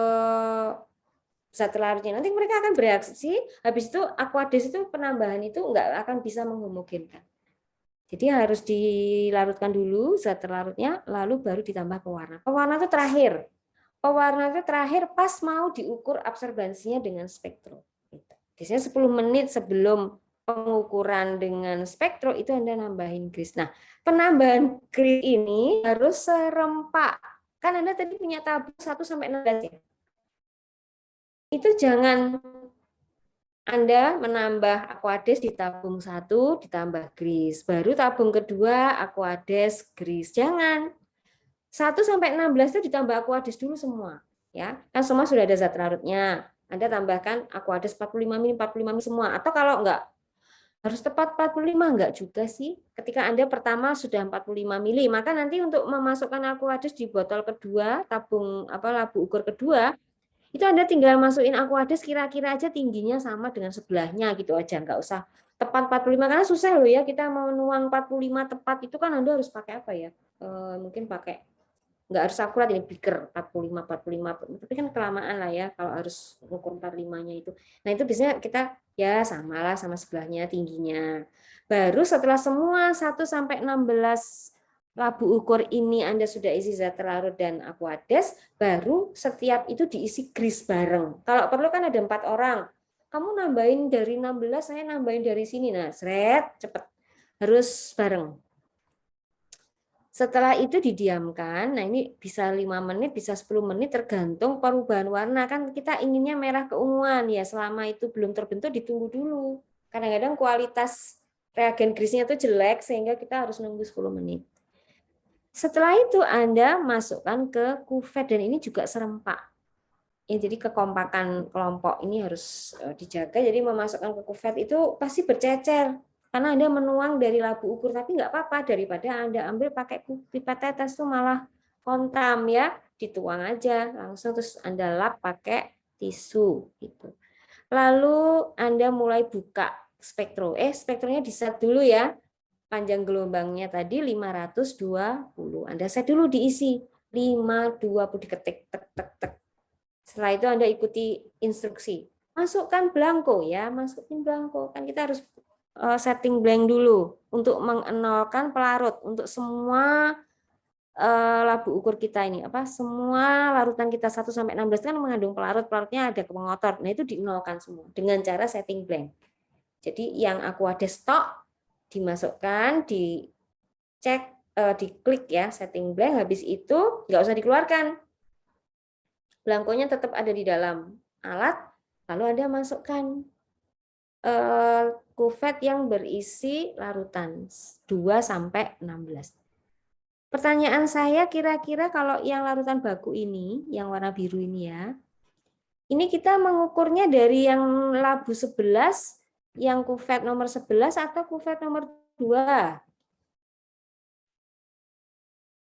zat terlarutnya, nanti mereka akan bereaksi, habis itu Aquades itu penambahan itu nggak akan bisa menghomogenkan. Jadi harus dilarutkan dulu zat terlarutnya, lalu baru ditambah pewarna. Pewarna itu terakhir. Pewarna itu terakhir pas mau diukur absorbansinya dengan spektrum. Biasanya 10 menit sebelum pengukuran dengan spektro itu Anda nambahin gris. Nah, penambahan gris ini harus serempak. Kan Anda tadi punya tabel 1 sampai 16 ya. Itu jangan Anda menambah Aquades di tabung 1 ditambah gris, baru tabung kedua Aquades gris. Jangan. 1 sampai 16 itu ditambah Aquades dulu semua, ya. Kan semua sudah ada zat larutnya. Anda tambahkan Aquades 45 mili semua. Atau kalau enggak, harus tepat 45, enggak juga sih. Ketika Anda pertama sudah 45 mili, maka nanti untuk memasukkan Aquades di botol kedua, tabung labu ukur kedua, itu Anda tinggal masukin Aquades kira-kira aja tingginya sama dengan sebelahnya gitu aja. Enggak usah tepat 45, karena susah loh ya, kita mau nuang 45 tepat, itu kan Anda harus pakai apa ya? Mungkin pakai, nggak harus akurat ini beaker 45, tapi kan kelamaan lah ya kalau harus ukur 45-nya itu. Nah itu biasanya kita ya samalah sama sebelahnya tingginya. Baru setelah semua 1 sampai 16 labu ukur ini Anda sudah isi zat terlarut dan Aquades, baru setiap itu diisi gris bareng. Kalau perlu kan ada 4 orang. Kamu nambahin dari 16, saya nambahin dari sini. Nah, seret cepet. Harus bareng. Setelah itu didiamkan, nah ini bisa 5 menit, bisa 10 menit tergantung perubahan warna. Kan kita inginnya merah keunguan, ya selama itu belum terbentuk ditunggu dulu. Kadang-kadang kualitas reagen grisnya itu jelek sehingga kita harus nunggu 10 menit. Setelah itu Anda masukkan ke kuvet, dan ini juga serempak. Ya, jadi kekompakan kelompok ini harus dijaga. Jadi memasukkan ke kuvet itu pasti bercecer karena Anda menuang dari labu ukur, tapi nggak apa-apa, daripada Anda ambil pakai pipet tetes itu malah kontam ya, dituang aja langsung terus Anda lap pakai tisu gitu. Lalu Anda mulai buka spektro. Spektronya di set dulu ya. Panjang gelombangnya tadi 520. Anda set dulu diisi 520, diketik tek tek tek. Setelah itu Anda ikuti instruksi. Masukkan blanko ya, masukin blanko. Kan kita harus setting blank dulu untuk mengenolkan pelarut untuk semua labu ukur kita ini. Semua larutan kita 1 sampai 16 kan mengandung pelarut, pelarutnya ada pengotor. Nah, itu dienolkan semua dengan cara setting blank. Jadi yang aku ada stok dimasukkan, dicek, diklik ya setting blank, habis itu nggak usah dikeluarkan. Blankonya tetap ada di dalam alat, lalu Anda masukkan kuvet yang berisi larutan 2 sampai 16. Pertanyaan saya, kira-kira kalau yang larutan baku ini, yang warna biru ini ya, ini kita mengukurnya dari yang labu 11, yang kuvet nomor 11 atau kuvet nomor 2?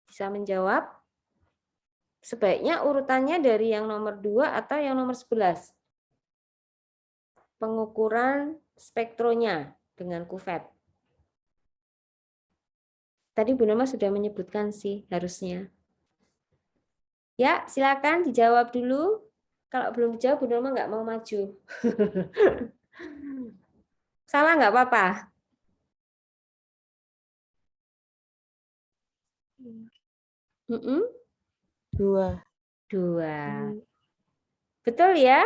Bisa menjawab? Sebaiknya urutannya dari yang nomor 2 atau yang nomor 11? Pengukuran spektronya dengan kuvet. Tadi Bu Norma sudah menyebutkan sih harusnya. Ya, silakan dijawab dulu. Kalau belum dijawab, Bu Norma nggak mau maju. Salah nggak apa-apa. Dua. Betul ya?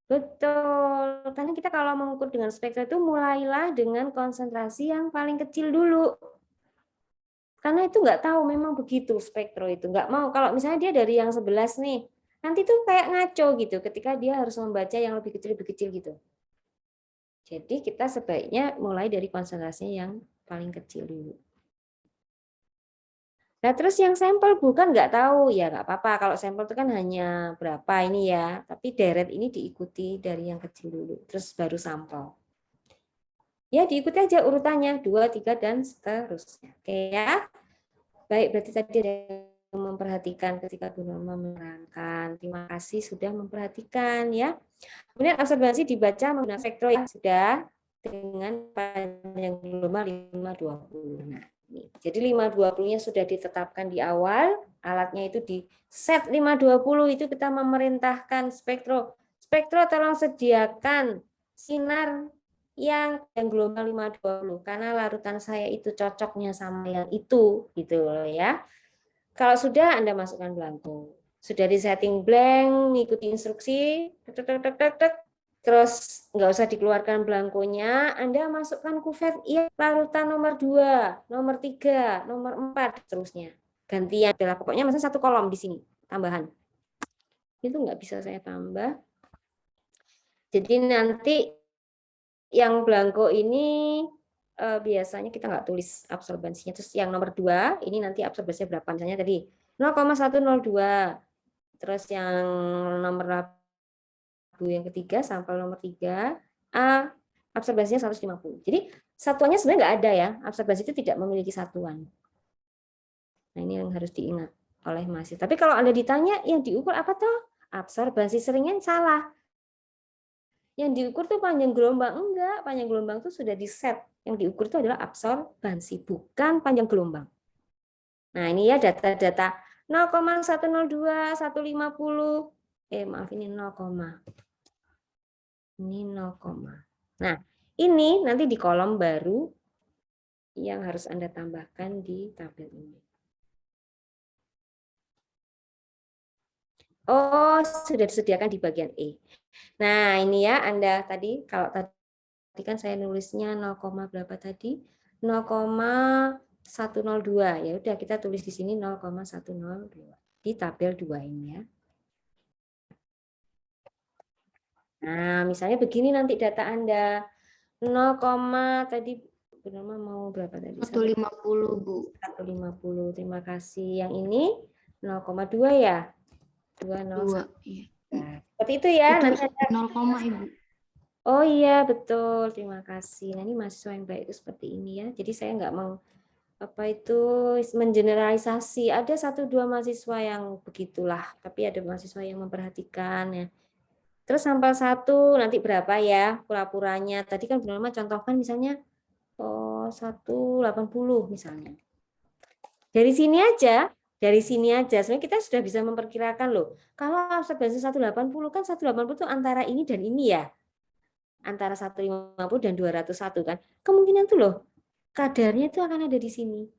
Betul. Karena kita kalau mengukur dengan spektrum itu mulailah dengan konsentrasi yang paling kecil dulu. Karena itu nggak tahu, memang begitu spektro itu. Nggak mau, kalau misalnya dia dari yang 11 nih, nanti tuh kayak ngaco gitu ketika dia harus membaca yang lebih kecil gitu. Jadi kita sebaiknya mulai dari konsentrasinya yang paling kecil dulu. Nah, terus yang sampel bukan nggak tahu, ya nggak apa-apa. Kalau sampel itu kan hanya berapa ini ya, tapi deret ini diikuti dari yang kecil dulu, terus baru sampel. Ya, diikuti aja urutannya, 2, 3, dan seterusnya. Oke ya. Baik, berarti tadi ada yang memperhatikan ketika Bu Norma menerangkan. Terima kasih sudah memperhatikan ya. Kemudian absorbansi dibaca menggunakan spektro ya, sudah dengan panjang gelombang 520. Nah, jadi 520-nya sudah ditetapkan di awal, alatnya itu di set 520, itu kita memerintahkan spektro. Spektro tolong sediakan sinar yang gelombang 520 karena larutan saya itu cocoknya sama yang itu gitu loh ya. Kalau sudah Anda masukkan blanko. Sudah di setting blank, ngikuti instruksi, terus nggak usah dikeluarkan blankonya, Anda masukkan kuvet ya, larutan nomor 2, nomor 3, nomor 4, seterusnya. Gantian adalah pokoknya masih satu kolom di sini, tambahan. Itu nggak bisa saya tambah. Jadi nanti yang blanko ini biasanya kita nggak tulis absorbansinya. Terus yang nomor 2, ini nanti absorbansinya berapa? Misalnya tadi 0,102. Terus yang nomor labu yang ketiga, sampel nomor 3, absorbansinya 150. Jadi satuannya sebenarnya nggak ada ya. Absorbansi itu tidak memiliki satuan. Nah, ini yang harus diingat oleh mahasiswa. Tapi kalau Anda ditanya yang diukur apa toh? Absorbansi, seringnya salah. Yang diukur tuh panjang gelombang. Enggak, panjang gelombang itu sudah di set. Yang diukur itu adalah absorbansi, bukan panjang gelombang. Nah, ini ya data-data 0,102, 150. Maaf, ini 0, ini 0. Nah, ini nanti di kolom baru yang harus Anda tambahkan di tabel ini. Oh, sudah disediakan di bagian E. Nah, ini ya Anda tadi, kalau tadi kan saya nulisnya 0, berapa tadi? 0,102. Ya udah kita tulis di sini 0,102 di tabel 2 ini ya. Nah, misalnya begini nanti data Anda 0, tadi Bu Norma mau berapa tadi? 150, Bu. 150. 50. Terima kasih. Yang ini 0,2 ya? 201. 2. Iya. Nah, seperti itu ya. Itu Nanti ada 0, Ibu. Oh iya, betul. Terima kasih. Nah, ini mahasiswa yang baik itu seperti ini ya. Jadi saya nggak mengeneralisasi. Ada 1-2 mahasiswa yang begitulah, tapi ada mahasiswa yang memperhatikan ya. Terus sampel 1 nanti berapa ya pura-puranya? Tadi kan Bu Norma contohkan misalnya 180 misalnya. Dari sini aja sebenarnya kita sudah bisa memperkirakan loh. Kalau absorbensi 180 kan 180 itu antara ini dan ini ya. Antara 150 dan 201 kan. Kemungkinan tuh loh kadarnya itu akan ada di sini.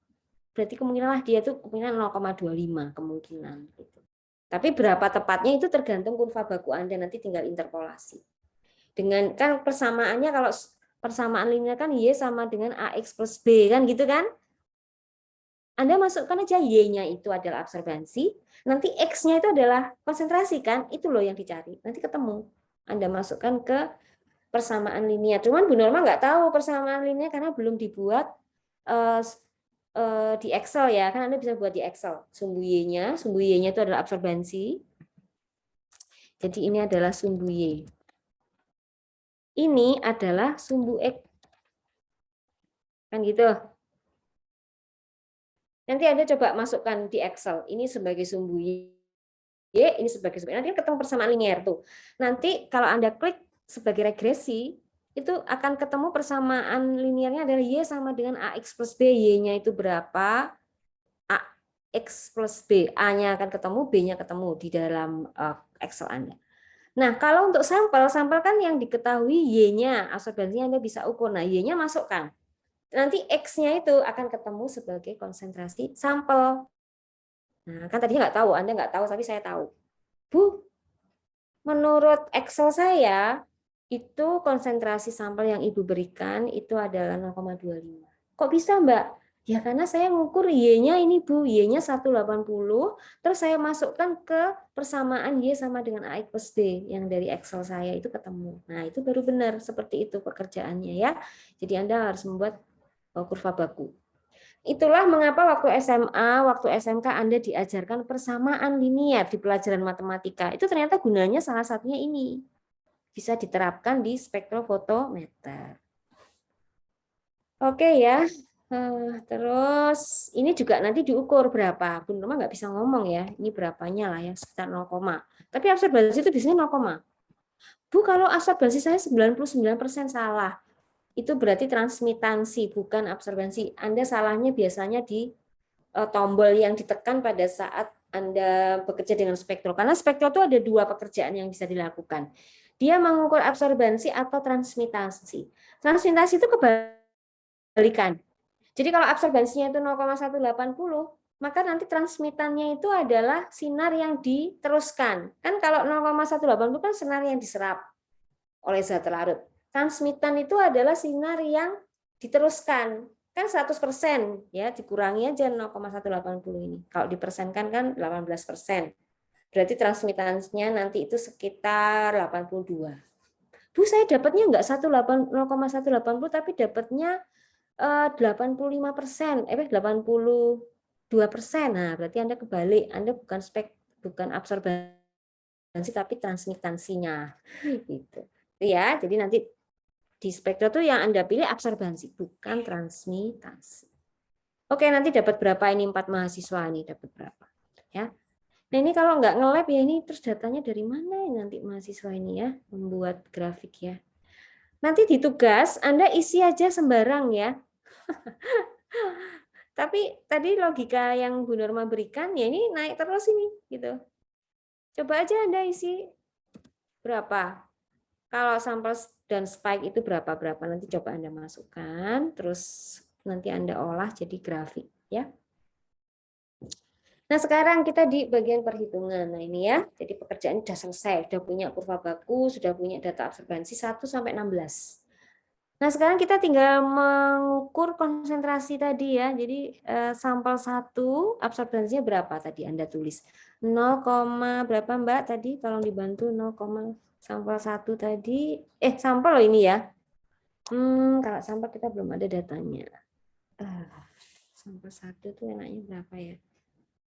Berarti kemungkinan dia tuh kemungkinan 0,25 kemungkinan gitu. Tapi berapa tepatnya itu tergantung kurva baku Anda, nanti tinggal interpolasi. Dengan kan persamaannya, kalau persamaan linear kan Y sama dengan AX plus B kan gitu kan? Anda masukkan aja Y-nya itu adalah absorbensi, nanti X-nya itu adalah konsentrasi kan? Itu loh yang dicari. Nanti ketemu. Anda masukkan ke persamaan linear. Cuman Bu Norma nggak tahu persamaan linear karena belum dibuat di Excel ya. Kan Anda bisa buat di Excel. Sumbu Y-nya itu adalah absorbensi. Jadi ini adalah sumbu Y. Ini adalah sumbu X. Kan gitu. Nanti Anda coba masukkan di Excel. Ini sebagai sumbu Y, ini sebagai sumbu Y. Nanti ketemu persamaan linear tuh. Nanti kalau Anda klik sebagai regresi, itu akan ketemu persamaan linearnya adalah Y sama dengan AX plus B. Y-nya itu berapa? AX plus B. A-nya akan ketemu, B-nya ketemu di dalam Excel Anda. Nah, kalau untuk sampel kan yang diketahui Y-nya, absorbensinya Anda bisa ukur. Nah, Y-nya masukkan. Nanti X-nya itu akan ketemu sebagai konsentrasi sampel. Nah, kan tadinya nggak tahu, Anda nggak tahu, tapi saya tahu. Bu, menurut Excel saya, itu konsentrasi sampel yang Ibu berikan itu adalah 0,25. Kok bisa, Mbak? Ya karena saya ngukur Y-nya ini, Bu. Y-nya 180, terus saya masukkan ke persamaan Y sama dengan AX plus B yang dari Excel saya itu ketemu. Nah, itu baru benar. Seperti itu pekerjaannya ya. Jadi Anda harus membuat kurva baku. Itulah mengapa waktu SMA, waktu SMK Anda diajarkan persamaan linear di pelajaran matematika. Itu ternyata gunanya salah satunya ini. Bisa diterapkan di spektrofotometer. Oke ya. Terus ini juga nanti diukur berapa. Bu Norma nggak bisa ngomong ya. Ini berapanya lah ya, sekitar 0, tapi absorbensi itu biasanya 0, Bu, kalau absorbensi saya 99% salah. Itu berarti transmitansi, bukan absorbensi. Anda salahnya biasanya di tombol yang ditekan pada saat Anda bekerja dengan spektro. Karena spektro itu ada 2 pekerjaan yang bisa dilakukan. Dia mengukur absorbensi atau transmitasi. Transmitasi itu kebalikan. Jadi kalau absorbensinya itu 0,180, maka nanti transmitannya itu adalah sinar yang diteruskan. Kan kalau 0,180 kan sinar yang diserap oleh zat larut. Transmitan itu adalah sinar yang diteruskan. Kan 100% ya, dikurangi aja 0,180 ini. Kalau dipersenkan kan 18%. Berarti transmitansinya nanti itu sekitar 82. Bu, saya dapatnya enggak 0,180 tapi dapatnya 85%, 82%. Nah, berarti Anda kebalik. Anda bukan absorbensi tapi transmitansinya. Gitu. Ya, jadi nanti di spektro itu yang Anda pilih absorbensi, bukan transmitasi. Oke, nanti dapat berapa ini 4 mahasiswa nih, dapat berapa? Ya. Nah, ini kalau nggak nge-lab ya ini terus datanya dari mana nanti mahasiswa ini ya, membuat grafik ya. Nanti di tugas Anda isi aja sembarang ya. Tapi tadi logika yang Bu Norma berikan ya ini naik terus ini gitu. Coba aja Anda isi berapa. Kalau sampel dan spike itu berapa nanti coba Anda masukkan, terus nanti Anda olah jadi grafik ya. Nah, sekarang kita di bagian perhitungan. Nah, ini ya. Jadi pekerjaan sudah selesai, sudah punya kurva baku, sudah punya data absorbensi 1 sampai 16. Nah, sekarang kita tinggal mengukur konsentrasi tadi ya. Jadi sampel 1 absorbensinya berapa tadi Anda tulis? 0, berapa Mbak tadi? Tolong dibantu 0, sampel 1 tadi. Sampel loh ini ya. Kalau sampel kita belum ada datanya. sampel 1 tuh enaknya berapa ya?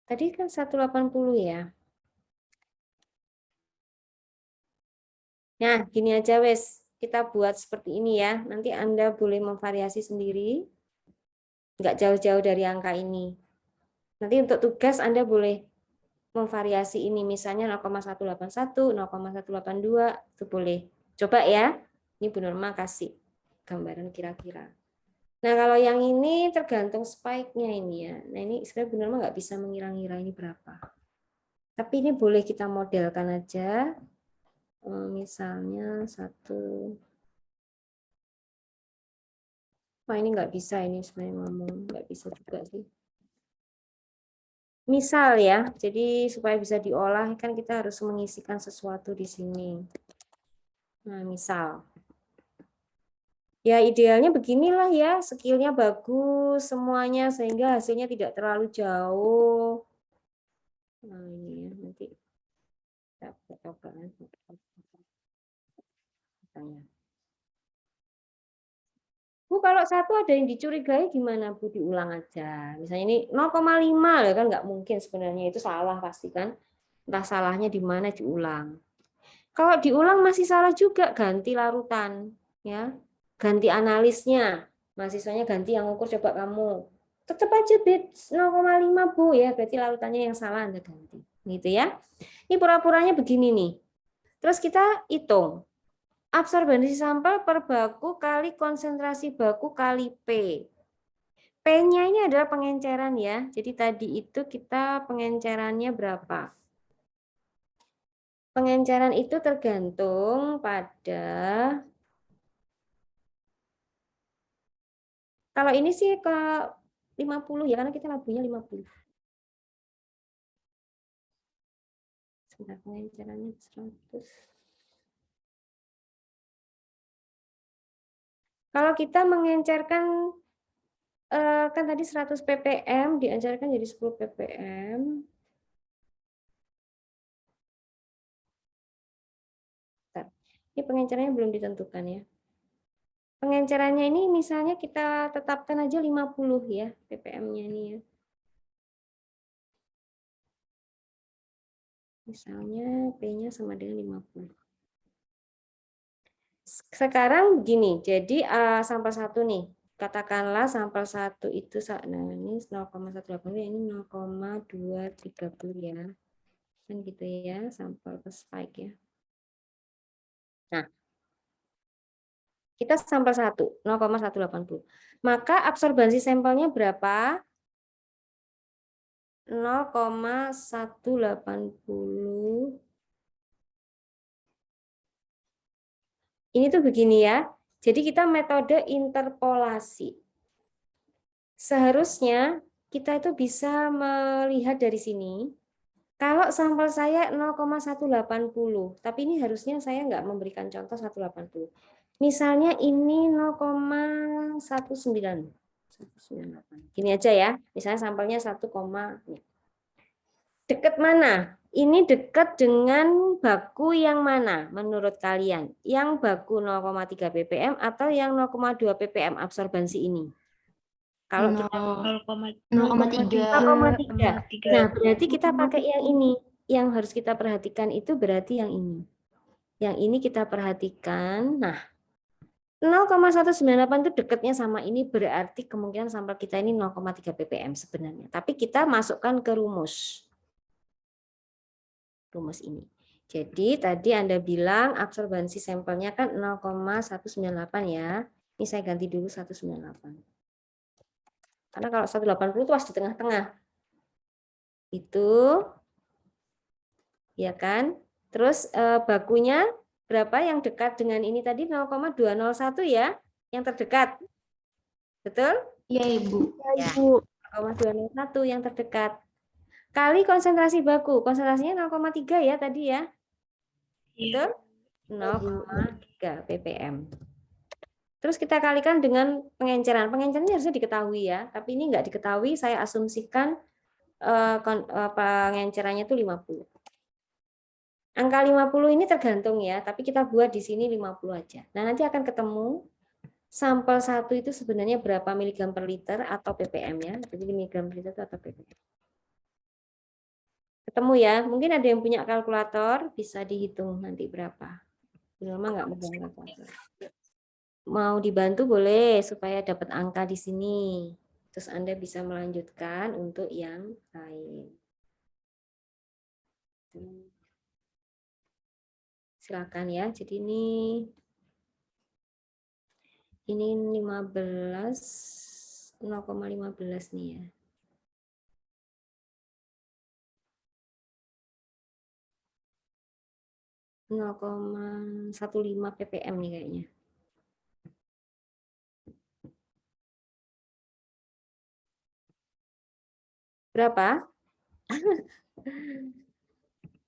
Tadi kan 180 ya. Nah, gini aja wes. Kita buat seperti ini ya. Nanti Anda boleh memvariasi sendiri. Nggak jauh-jauh dari angka ini. Nanti untuk tugas Anda boleh memvariasi ini. Misalnya 0,181, 0,182, itu boleh. Coba ya. Ini Bu Norma kasih gambaran kira-kira. Nah, kalau yang ini tergantung spike-nya ini ya. Nah, ini sebenarnya Bu Norma nggak bisa mengira-ngira ini berapa. Tapi ini boleh kita modelkan aja. Misalnya 1. Wah, ini nggak bisa ini sebenarnya ngomong. Nggak bisa juga sih. Misal ya, jadi supaya bisa diolah kan kita harus mengisikan sesuatu di sini. Nah, misal. Ya idealnya beginilah ya, skillnya bagus semuanya sehingga hasilnya tidak terlalu jauh. Nah ini ya nanti kita coba. Bu kalau satu ada yang dicurigai gimana Bu, diulang aja. Misalnya ini 0,5 ya kan nggak mungkin sebenarnya, itu salah pasti kan. Entah salahnya di mana, diulang. Kalau diulang masih salah juga, ganti larutan ya. Ganti analisnya. Mahasiswanya ganti yang ukur, coba kamu. Tetap aja bed 0,5 Bu ya, berarti larutannya yang salah Anda ganti. Gitu ya. Ini pura-puranya begini nih. Terus kita hitung. Absorbensi sampel per baku kali konsentrasi baku kali P. P-nya ini adalah pengenceran ya. Jadi tadi itu kita pengencerannya berapa? Pengenceran itu tergantung pada, kalau ini sih ke 50 ya, karena kita labunya 50. Sebentar, pengencerannya 100. Kalau kita mengencerkan kan tadi 100 ppm diencerkan jadi 10 ppm. Ini pengencerannya belum ditentukan ya. Pengencerannya ini misalnya kita tetapkan aja 50 ya ppm-nya ini ya. Misalnya P-nya sama dengan 50. Sekarang begini, jadi sampel 1 nih. Katakanlah sampel 1 itu, nah ini 0,180, ini 0,230 ya. Kan gitu ya, sampel ke spike ya. Nah, kita sampel 1, 0,180. Maka absorbansi sampelnya berapa? 0,180. Ini tuh begini ya. Jadi kita metode interpolasi. Seharusnya kita itu bisa melihat dari sini. Kalau sampel saya 0,180, tapi ini harusnya saya nggak memberikan contoh 180. Misalnya ini 0,19. 198. Gini aja ya. Misalnya sampelnya 1, dekat mana? Ini dekat dengan baku yang mana menurut kalian? Yang baku 0,3 ppm atau yang 0,2 ppm absorbansi ini? Kalau kita 0,3. 0,3. Nah, berarti kita pakai yang ini. Yang harus kita perhatikan itu berarti yang ini. Yang ini kita perhatikan. Nah, 0,198 itu dekatnya sama ini, berarti kemungkinan sampel kita ini 0,3 ppm sebenarnya. Tapi kita masukkan ke rumus. Rumus ini. Jadi tadi Anda bilang absorbansi sampelnya kan 0,198 ya. Ini saya ganti dulu 198. Karena kalau 180 itu pas di tengah-tengah. Itu ya kan? Terus bakunya berapa yang dekat dengan ini tadi 0,201 ya, yang terdekat. Betul? Iya, Ibu. Ya, 0,201 yang terdekat. Kali konsentrasi baku. Konsentrasinya 0,3 ya tadi ya. Betul? 0,3 ppm. Terus kita kalikan dengan pengenceran. Pengenceran ini harusnya diketahui ya, tapi ini enggak diketahui, saya asumsikan pengencerannya itu 50. Angka 50 ini tergantung ya, tapi kita buat di sini 50 aja. Nah, nanti akan ketemu sampel 1 itu sebenarnya berapa miligram per liter atau ppm ya. Jadi miligram per liter atau ppm. Ketemu ya, mungkin ada yang punya kalkulator, bisa dihitung nanti berapa. Lama nggak megang kalkulator. Mau dibantu boleh supaya dapat angka di sini. Terus Anda bisa melanjutkan untuk yang lain. Silakan ya. Jadi ini 0,15 nih ya. .15 ppm nih kayaknya. Berapa?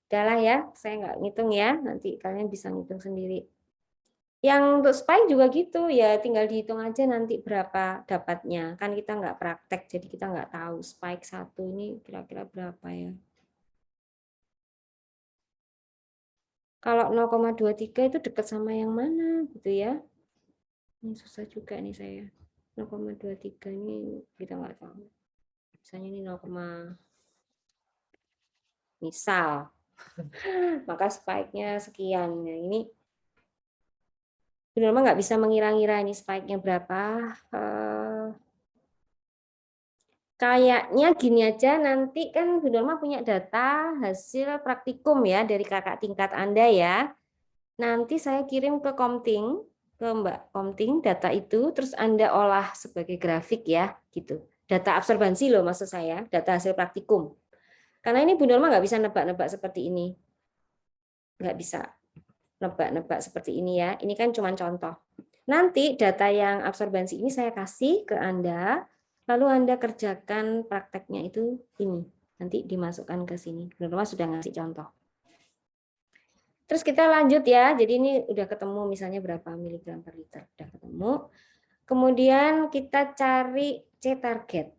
Udahlah ya, saya nggak ngitung ya. Nanti kalian bisa ngitung sendiri. Yang untuk spike juga gitu ya, tinggal dihitung aja nanti berapa dapatnya. Kan kita nggak praktek, jadi kita nggak tahu spike 1 ini kira-kira berapa ya. Kalau 0,23 itu dekat sama yang mana gitu ya. Ini susah juga nih saya. 0,23 ini kita nggak tahu. Misalnya ini 0, misal. Maka spike-nya sekian. Nah, ini benar-benar nggak bisa mengira-ngira ini spike-nya berapa. Kayaknya gini aja, nanti kan Bu Norma punya data hasil praktikum ya dari kakak tingkat Anda ya. Nanti saya kirim ke Komting, ke Mbak Komting data itu, terus Anda olah sebagai grafik ya, gitu. Data absorbansi loh maksud saya, data hasil praktikum. Karena ini Bu Norma nggak bisa nebak-nebak seperti ini. Nggak bisa nebak-nebak seperti ini ya. Ini kan cuma contoh. Nanti data yang absorbansi ini saya kasih ke Anda, lalu Anda kerjakan prakteknya itu ini. Nanti dimasukkan ke sini. Bu Norma sudah ngasih contoh. Terus kita lanjut ya. Jadi ini udah ketemu misalnya berapa miligram per liter. Udah ketemu. Kemudian kita cari C target.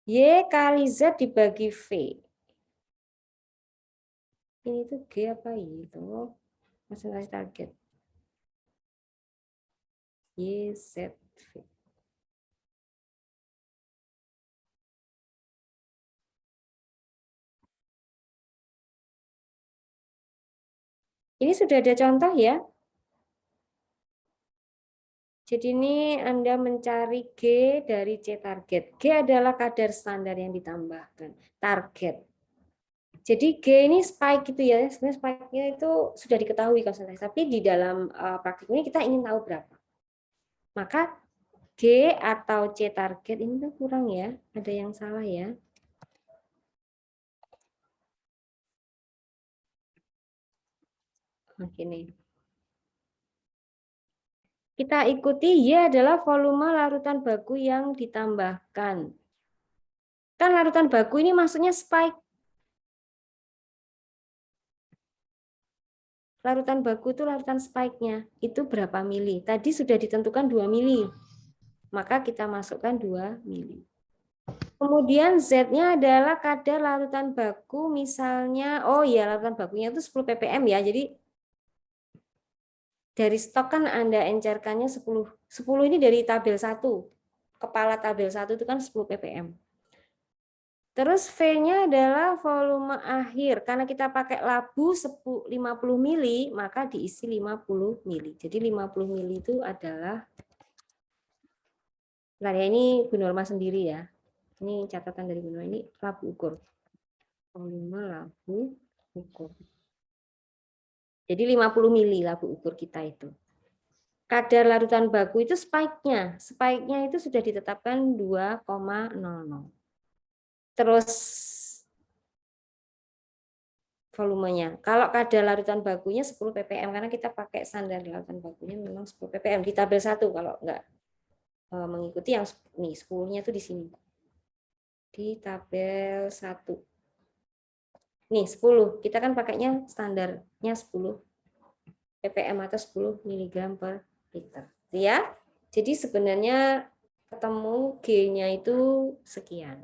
Y kali Z dibagi V. Ini tuh G apa Y itu? Persentase target. Y, Z, V. Ini sudah ada contoh ya. Jadi ini Anda mencari G dari C target. G adalah kadar standar yang ditambahkan. Target. Jadi G ini spike gitu ya. Sebenarnya spike-nya itu sudah diketahui konsentrasi. Tapi di dalam praktik ini kita ingin tahu berapa. Maka G atau C target ini tuh kurang ya. Ada yang salah ya. Oke nih. Kita ikuti Y adalah volume larutan baku yang ditambahkan. Kan larutan baku ini maksudnya spike. Larutan baku itu larutan spike-nya. Itu berapa mili? Tadi sudah ditentukan 2 mili. Maka kita masukkan 2 mili. Kemudian Z-nya adalah kadar larutan baku misalnya, oh ya larutan bakunya itu 10 ppm ya. Jadi dari stok kan Anda encerkannya 10. 10 ini dari tabel 1. Kepala tabel 1 itu kan 10 ppm. Terus V-nya adalah volume akhir. Karena kita pakai labu 50 mili, maka diisi 50 mili. Jadi 50 mili itu adalah, nah ya ini Bu Norma sendiri ya. Ini catatan dari Bu Norma, ini labu ukur. Volume labu ukur. Jadi 50 mili labu ukur kita itu. Kadar larutan baku itu spike-nya. Spike-nya itu sudah ditetapkan 2,00. Terus volumenya. Kalau kadar larutan bakunya 10 ppm karena kita pakai standar larutan bakunya memang 10 ppm di tabel 1 kalau enggak mengikuti yang nih 10-nya itu di sini. Di tabel 1. Nih 10, kita kan pakainya standarnya 10 ppm atau 10 mg per liter. Ya. Jadi sebenarnya ketemu G-nya itu sekian.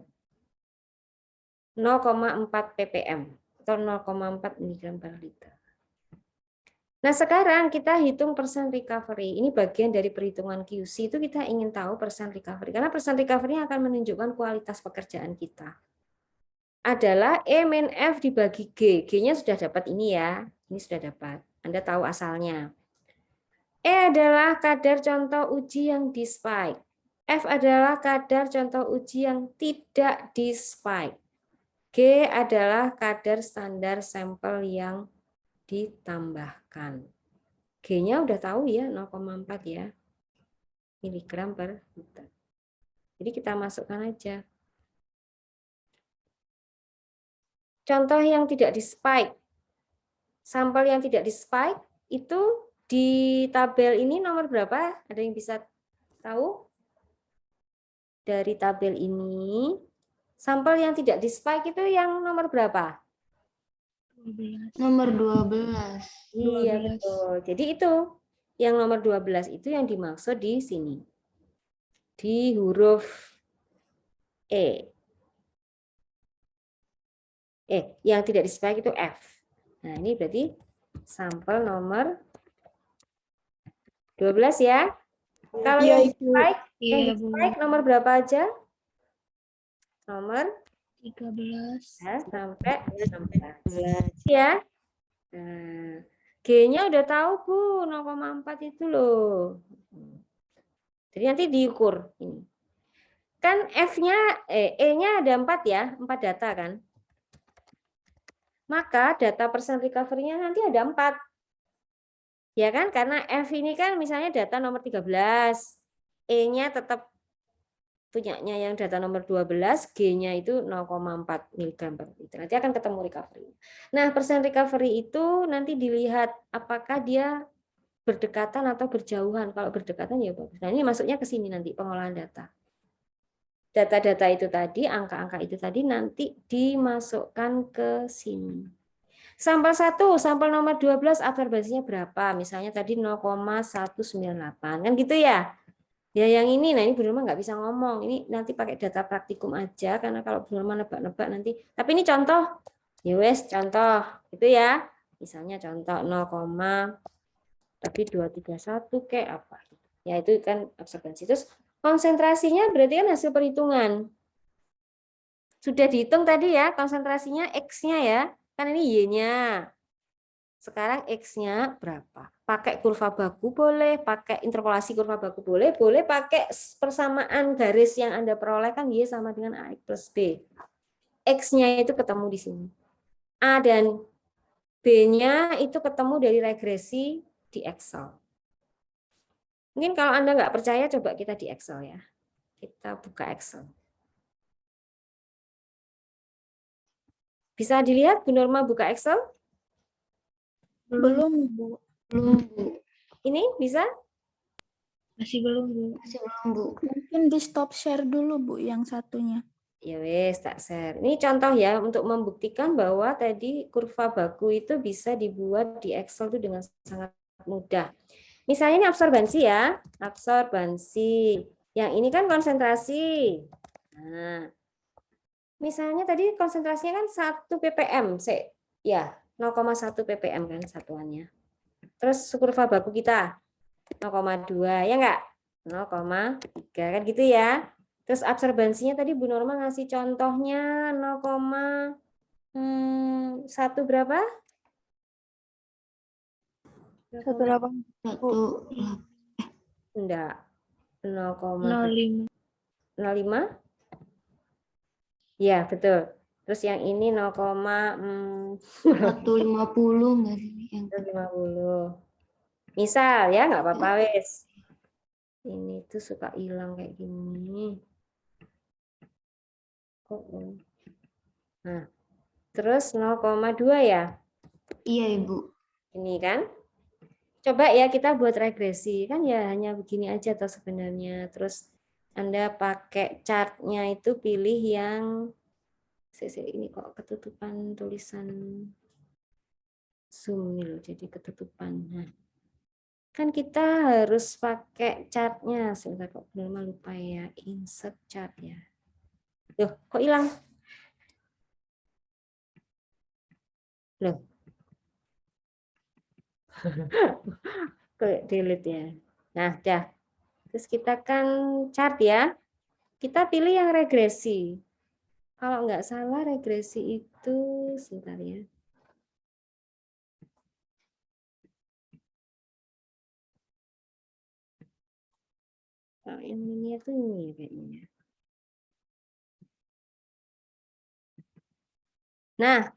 0,4 ppm atau 0,4 mg per liter. Nah, sekarang kita hitung persen recovery. Ini bagian dari perhitungan QC, itu kita ingin tahu persen recovery. Karena persen recovery akan menunjukkan kualitas pekerjaan kita. Adalah E min F dibagi G. G-nya sudah dapat ini ya. Ini sudah dapat. Anda tahu asalnya. E adalah kadar contoh uji yang di spike. F adalah kadar contoh uji yang tidak di spike. G adalah kadar standar sampel yang ditambahkan. G-nya udah tahu ya, 0,4 ya. Miligram per liter. Jadi kita masukkan aja. Contoh yang tidak di spike. Sampel yang tidak di spike itu di tabel ini nomor berapa? Ada yang bisa tahu? Dari tabel ini, sampel yang tidak di spike itu yang nomor berapa? 12. Nomor 12. Iya, betul. Jadi itu yang nomor 12 itu yang dimaksud di sini. Di huruf E. Yang tidak di spike itu F. Nah, ini berarti sampel nomor 12 ya. Kalau Iya, yang di Ibu. spike, yang Iya, di Bu. spike nomor berapa aja? Nomor 13. sampai 16. 12. Ya. Nah, G-nya udah tahu, Bu, 0,4 itu loh. Jadi nanti diukur ini. Kan F-nya, E-nya ada 4 ya, 4 data kan. Maka data persen recovery-nya nanti ada 4. Ya kan, karena F ini kan misalnya data nomor 13. E-nya tetap punyanya yang data nomor 12, G-nya itu 0,4 mg per liter. Nanti akan ketemu recovery. Nah, persen recovery itu nanti dilihat apakah dia berdekatan atau berjauhan. Kalau berdekatan ya bagus. Nah, ini masuknya ke sini nanti pengolahan data. Data-data itu tadi, angka-angka itu tadi nanti dimasukkan ke sini. Sampel 1, sampel nomor 12 absorbasinya berapa? Misalnya tadi 0,198. Kan gitu ya? Ya yang ini, nah ini Bu Nurma nggak bisa ngomong. Ini nanti pakai data praktikum aja, karena kalau Bu Nurma nebak-nebak nanti. Tapi ini contoh. Ya wes, contoh. Itu ya. Misalnya contoh 0, tapi 231 kayak apa. Ya itu kan absorbensi. Terus konsentrasinya berarti kan hasil perhitungan. Sudah dihitung tadi ya, konsentrasinya X-nya ya. Kan ini Y-nya. Sekarang X-nya berapa? Pakai kurva baku boleh, pakai interpolasi kurva baku boleh, boleh pakai persamaan garis yang Anda peroleh kan Y sama dengan AX plus B. X-nya itu ketemu di sini. A dan B-nya itu ketemu dari regresi di Excel. Mungkin kalau Anda nggak percaya, coba kita di Excel ya. Kita buka Excel. Bisa dilihat, Bu Norma buka Excel? Belum, Bu. Belum, Bu. Ini bisa? Masih belum, Bu. Masih belum, Bu. Mungkin di stop share dulu, Bu, yang satunya. Ya wes, tak share. Ini contoh ya untuk membuktikan bahwa tadi kurva baku itu bisa dibuat di Excel itu dengan sangat mudah. Misalnya ini absorbansi ya, absorbansi. Yang ini kan konsentrasi. Nah, misalnya tadi konsentrasinya kan 1 ppm, ya 0,1 ppm kan satuannya. Terus kurva baku kita 0,2 ya enggak? 0,3 kan gitu ya. Terus absorbansinya tadi Bu Norma ngasih contohnya 0,1 berapa? Berapa? 1. Enggak. 05. 0,05? Ya, betul. Terus yang ini 0,150. 150 enggak sih? Yang 50. Misal ya, nggak apa-apa wes. Ini tuh suka hilang kayak gini. Nah, terus 0,2 ya? Iya, Ibu. Ini kan? Coba ya kita buat regresi. Kan ya hanya begini aja toh sebenarnya. Terus Anda pakai chartnya itu pilih yang ini kok ketutupan tulisan Zoom nih loh, jadi ketutupan. Nah, kan kita harus pakai chartnya. Sebentar kok belum lupa ya, insert chart ya. Loh, kok hilang? Loh. delete ya. Nah, dah. Terus kita kan chart ya. Kita pilih yang regresi. Kalau nggak salah regresi itu, sebentar ya. Kalau yang ini tuh ini ya kayaknya. Nah,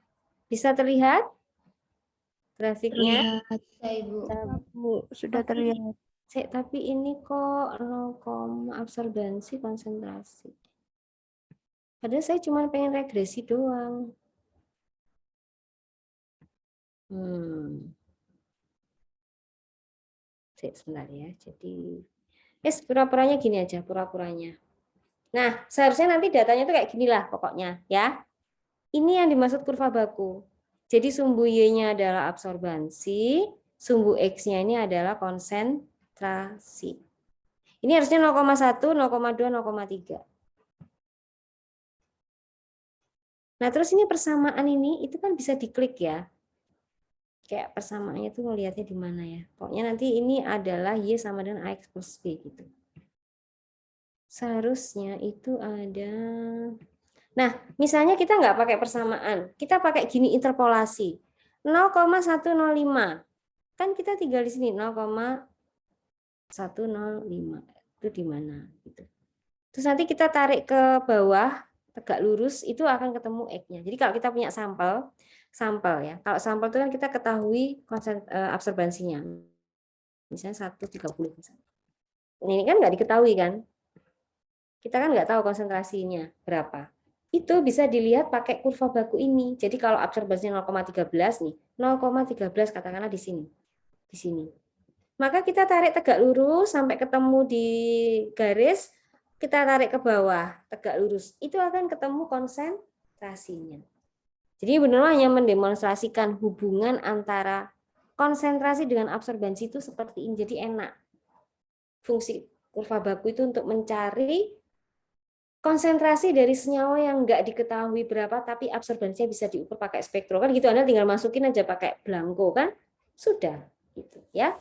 bisa terlihat grafiknya? Terlihat. Bisa, Ibu. Bu, sudah terlihat. Tapi ini kok 0, absorbansi konsentrasi. Padahal saya cuma pengen regresi doang. Sebentar ya. Jadi, pura-puranya gini aja, pura-puranya. Nah, seharusnya nanti datanya tuh kayak ginilah pokoknya ya. Ini yang dimaksud kurva baku. Jadi sumbu Y-nya adalah absorbansi, sumbu X-nya ini adalah konsentrasi. Ini harusnya 0,1, 0,2, 0,3. Nah, terus ini persamaan ini itu kan bisa diklik ya. Kayak persamaannya itu ngelihatnya di mana ya. Pokoknya nanti ini adalah Y sama dengan AX plus B gitu. Seharusnya itu ada. Nah, misalnya kita nggak pakai persamaan, kita pakai gini interpolasi. 0,105. Kan kita tinggal di sini 0,105. Itu di mana gitu. Terus nanti kita tarik ke bawah tegak lurus itu akan ketemu X-nya. Jadi kalau kita punya sampel ya. Kalau sampel itu kan kita ketahui absorbansinya. Misalnya 130 misalnya. Ini kan nggak diketahui kan? Kita kan nggak tahu konsentrasinya berapa. Itu bisa dilihat pakai kurva baku ini. Jadi kalau absorbansinya 0,13 nih, 0,13 katakanlah di sini. Di sini. Maka kita tarik tegak lurus sampai ketemu di garis, kita tarik ke bawah, tegak lurus. Itu akan ketemu konsentrasinya. Jadi benar hanya mendemonstrasikan hubungan antara konsentrasi dengan absorbansi itu seperti ini. Jadi enak. Fungsi kurva baku itu untuk mencari konsentrasi dari senyawa yang nggak diketahui berapa, tapi absorbansinya bisa diukur pakai spektro. Kan gitu, Anda tinggal masukin aja pakai blanko, kan? Sudah. Gitu ya.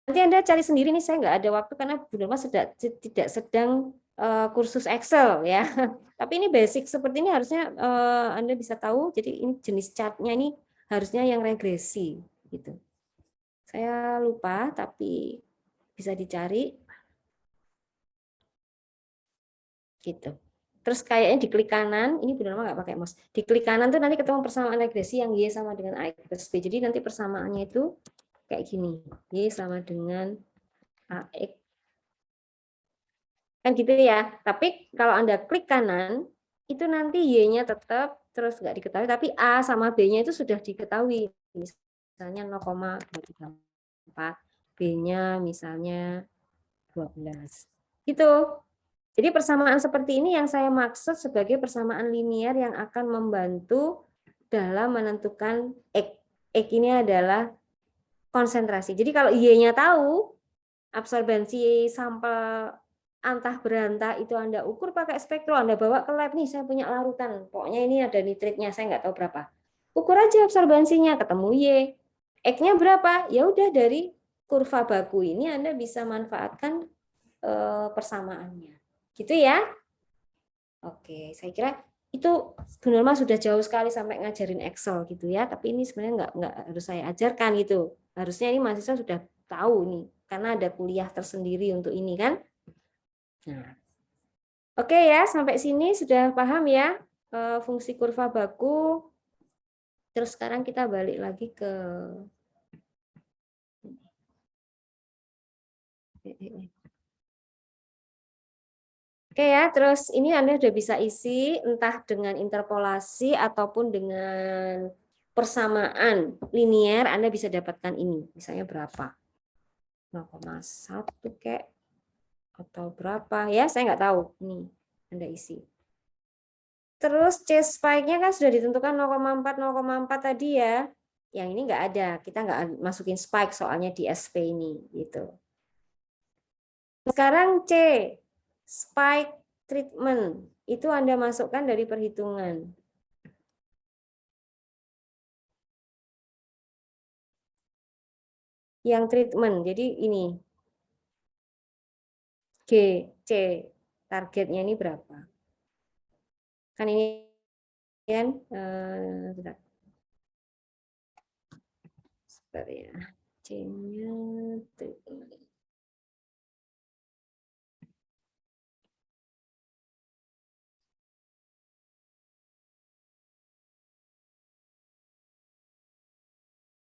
Nanti Anda cari sendiri nih, saya nggak ada waktu karena Bu Nurma tidak sedang kursus Excel ya. Tapi ini basic seperti ini harusnya Anda bisa tahu. Jadi ini jenis chartnya ini harusnya yang regresi gitu. Saya lupa tapi bisa dicari gitu. Terus kayaknya di klik kanan, ini benar nggak pakai mouse. Di klik kanan tuh nanti ketemu persamaan regresi yang Y sama dengan AX plus B. Jadi nanti persamaannya itu kayak gini. Y sama dengan AX. Kan gitu ya. Tapi kalau Anda klik kanan, itu nanti Y-nya tetap terus nggak diketahui, tapi A sama B-nya itu sudah diketahui. Misalnya 0,234, B-nya misalnya 12. Gitu. Jadi persamaan seperti ini yang saya maksud sebagai persamaan linear yang akan membantu dalam menentukan X. X ini adalah konsentrasi. Jadi kalau Y-nya tahu, absorbensi sampel antah berantah itu Anda ukur pakai spektro, Anda bawa ke lab nih, saya punya larutan, pokoknya ini ada nitritnya, saya nggak tahu berapa. Ukur aja absorbensinya, ketemu Y. X-nya berapa? Ya udah dari kurva baku ini Anda bisa manfaatkan persamaannya. Gitu ya. Oke, saya kira itu sebenarnya sudah jauh sekali sampai ngajarin Excel gitu ya, tapi ini sebenarnya nggak harus saya ajarkan gitu. Harusnya ini mahasiswa sudah tahu nih, karena ada kuliah tersendiri untuk ini kan. Nah, oke ya, sampai sini sudah paham ya fungsi kurva baku. Terus sekarang kita balik lagi ke Oke ya, terus ini Anda sudah bisa isi entah dengan interpolasi ataupun dengan persamaan linier Anda bisa dapatkan ini. Misalnya berapa? 0,1 kek atau berapa ya, saya nggak tahu. Ini Anda isi. Terus C spike-nya kan sudah ditentukan 0,4 tadi ya. Yang ini nggak ada, kita nggak masukin spike soalnya di SP ini gitu. Sekarang C spike treatment itu Anda masukkan dari perhitungan. yang treatment. Jadi ini G, C, targetnya ini berapa? Kan ini kan bentar. Sebentar ya. C-nya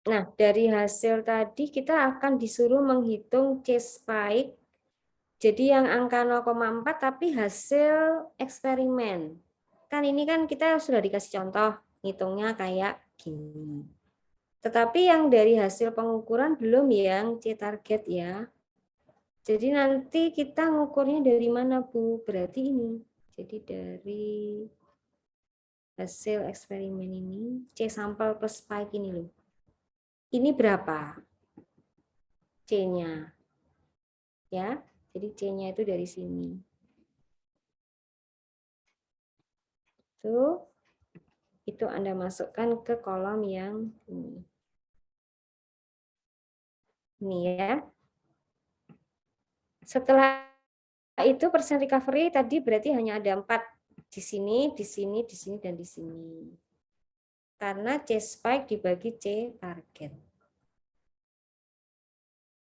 Nah, dari hasil tadi kita akan disuruh menghitung C spike. Jadi yang angka 0,4 tapi hasil eksperimen. Kan ini kan kita sudah dikasih contoh, hitungnya kayak gini. Tetapi yang dari hasil pengukuran belum yang C target ya. Jadi nanti kita ngukurnya dari mana, Bu? Berarti ini. Jadi dari hasil eksperimen ini, C sampel plus spike ini loh. Ini berapa? C-nya. Ya, jadi C-nya itu dari sini. Itu Anda masukkan ke kolom yang ini. Ini ya. Setelah itu persen recovery tadi berarti hanya ada 4 di sini, di sini, di sini, dan di sini. Karena C spike dibagi C target.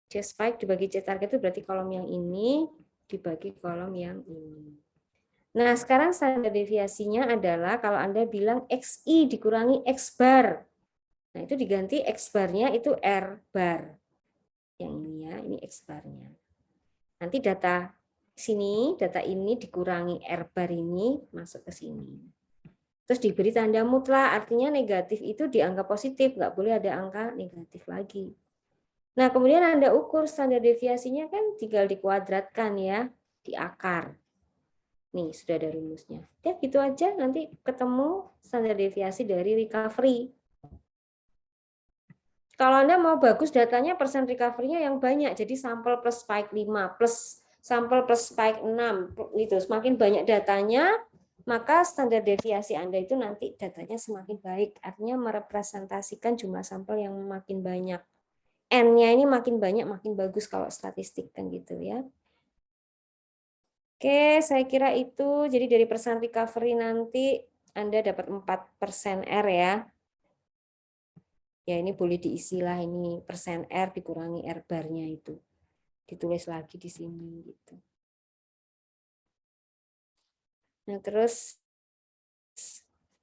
C spike dibagi C target itu berarti kolom yang ini dibagi kolom yang ini. Nah, sekarang standar deviasinya adalah kalau Anda bilang XI dikurangi X bar. Nah, itu diganti X barnya itu R bar. Yang ini ya, ini X barnya. Nanti data sini, data ini dikurangi R bar ini masuk ke sini. Terus diberi tanda mutlak, artinya negatif itu dianggap positif, nggak boleh ada angka negatif lagi. Nah, kemudian Anda ukur standar deviasinya kan tinggal dikuadratkan ya, di akar. Nih, sudah ada rumusnya. Ya, gitu aja, nanti ketemu standar deviasi dari recovery. Kalau Anda mau bagus datanya persen recovery-nya yang banyak, jadi sampel plus spike 5, plus sampel plus spike 6, gitu. Semakin banyak datanya, maka standar deviasi Anda itu nanti datanya semakin baik. Artinya merepresentasikan jumlah sampel yang makin banyak. N-nya ini makin banyak, makin bagus kalau statistik kan gitu ya. Oke, saya kira itu. Jadi dari persen recovery nanti Anda dapat 4% R ya. Ya ini boleh diisi lah ini persen R dikurangi R barnya itu. Ditulis lagi di sini gitu. Nah terus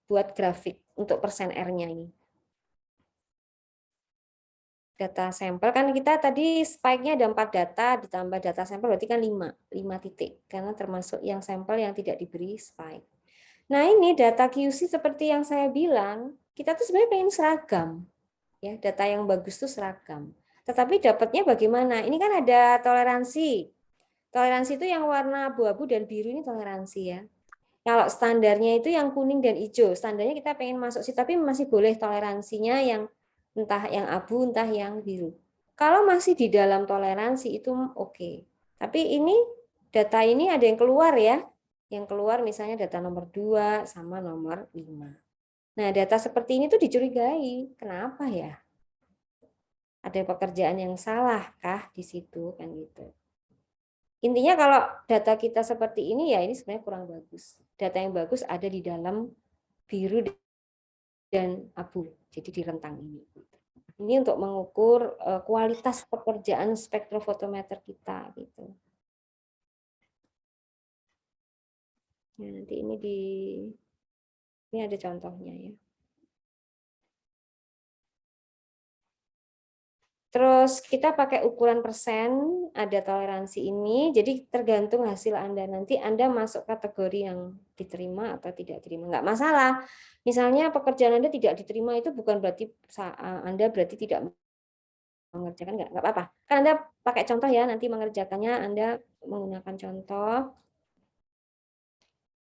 buat grafik untuk persen R-nya ini. Data sampel kan kita tadi spike-nya ada 4 data ditambah data sampel berarti kan 5 titik karena termasuk yang sampel yang tidak diberi spike. Nah, ini data QC seperti yang saya bilang, kita tuh sebenarnya pengen seragam. Ya, data yang bagus tuh seragam. Tetapi dapatnya bagaimana? Ini kan ada toleransi. Toleransi itu yang warna abu-abu dan biru ini toleransi ya. Kalau standarnya itu yang kuning dan hijau, standarnya kita pengen masuk sih, tapi masih boleh toleransinya yang entah yang abu, entah yang biru. Kalau masih di dalam toleransi itu oke. Tapi ini data ini ada yang keluar ya. Yang keluar misalnya data nomor 2 sama nomor 5. Nah, data seperti ini tuh dicurigai. Kenapa ya? Ada pekerjaan yang salah kah di situ kan gitu. Intinya kalau data kita seperti ini ya ini sebenarnya kurang bagus. Data yang bagus ada di dalam biru dan abu. Jadi di rentang ini. Ini untuk mengukur kualitas pekerjaan spektrofotometer kita gitu. Nah, nanti ini ada contohnya ya. Terus kita pakai ukuran persen, ada toleransi ini, jadi tergantung hasil Anda. Nanti Anda masuk kategori yang diterima atau tidak diterima. Nggak masalah. Misalnya pekerjaan Anda tidak diterima itu bukan berarti Anda berarti tidak mengerjakan, nggak apa-apa. Kan Anda pakai contoh ya, nanti mengerjakannya Anda menggunakan contoh.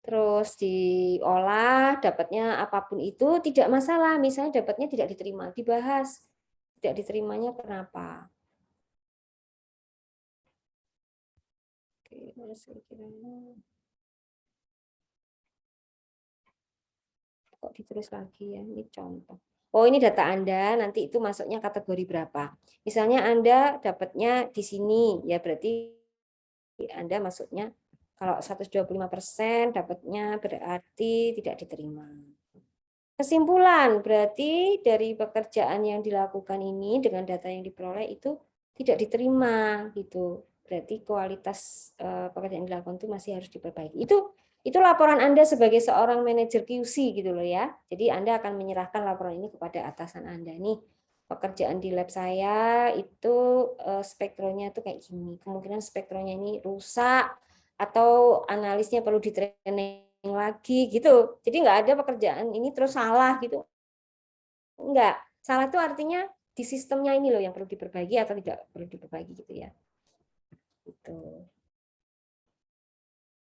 Terus diolah, dapatnya apapun itu tidak masalah. Misalnya dapatnya tidak diterima, dibahas. Tidak diterimanya kenapa? Oke, saya kira kok ditulis lagi ya, ini contoh. oh ini data Anda, nanti itu masuknya kategori berapa. Misalnya Anda dapatnya di sini, ya berarti Anda masuknya kalau 125% dapatnya berarti tidak diterima. Kesimpulan, berarti dari pekerjaan yang dilakukan ini dengan data yang diperoleh itu tidak diterima gitu. Berarti kualitas pekerjaan yang dilakukan itu masih harus diperbaiki. Itu laporan Anda sebagai seorang manajer QC gitu loh ya. Jadi Anda akan menyerahkan laporan ini kepada atasan Anda nih. Pekerjaan di lab saya itu spektronya itu kayak gini. Kemungkinan spektronya ini rusak atau analisnya perlu di-training lagi gitu. Jadi nggak ada pekerjaan ini terus salah gitu. Enggak. Salah itu artinya di sistemnya ini loh yang perlu diperbaiki atau tidak perlu diperbaiki gitu ya. Gitu.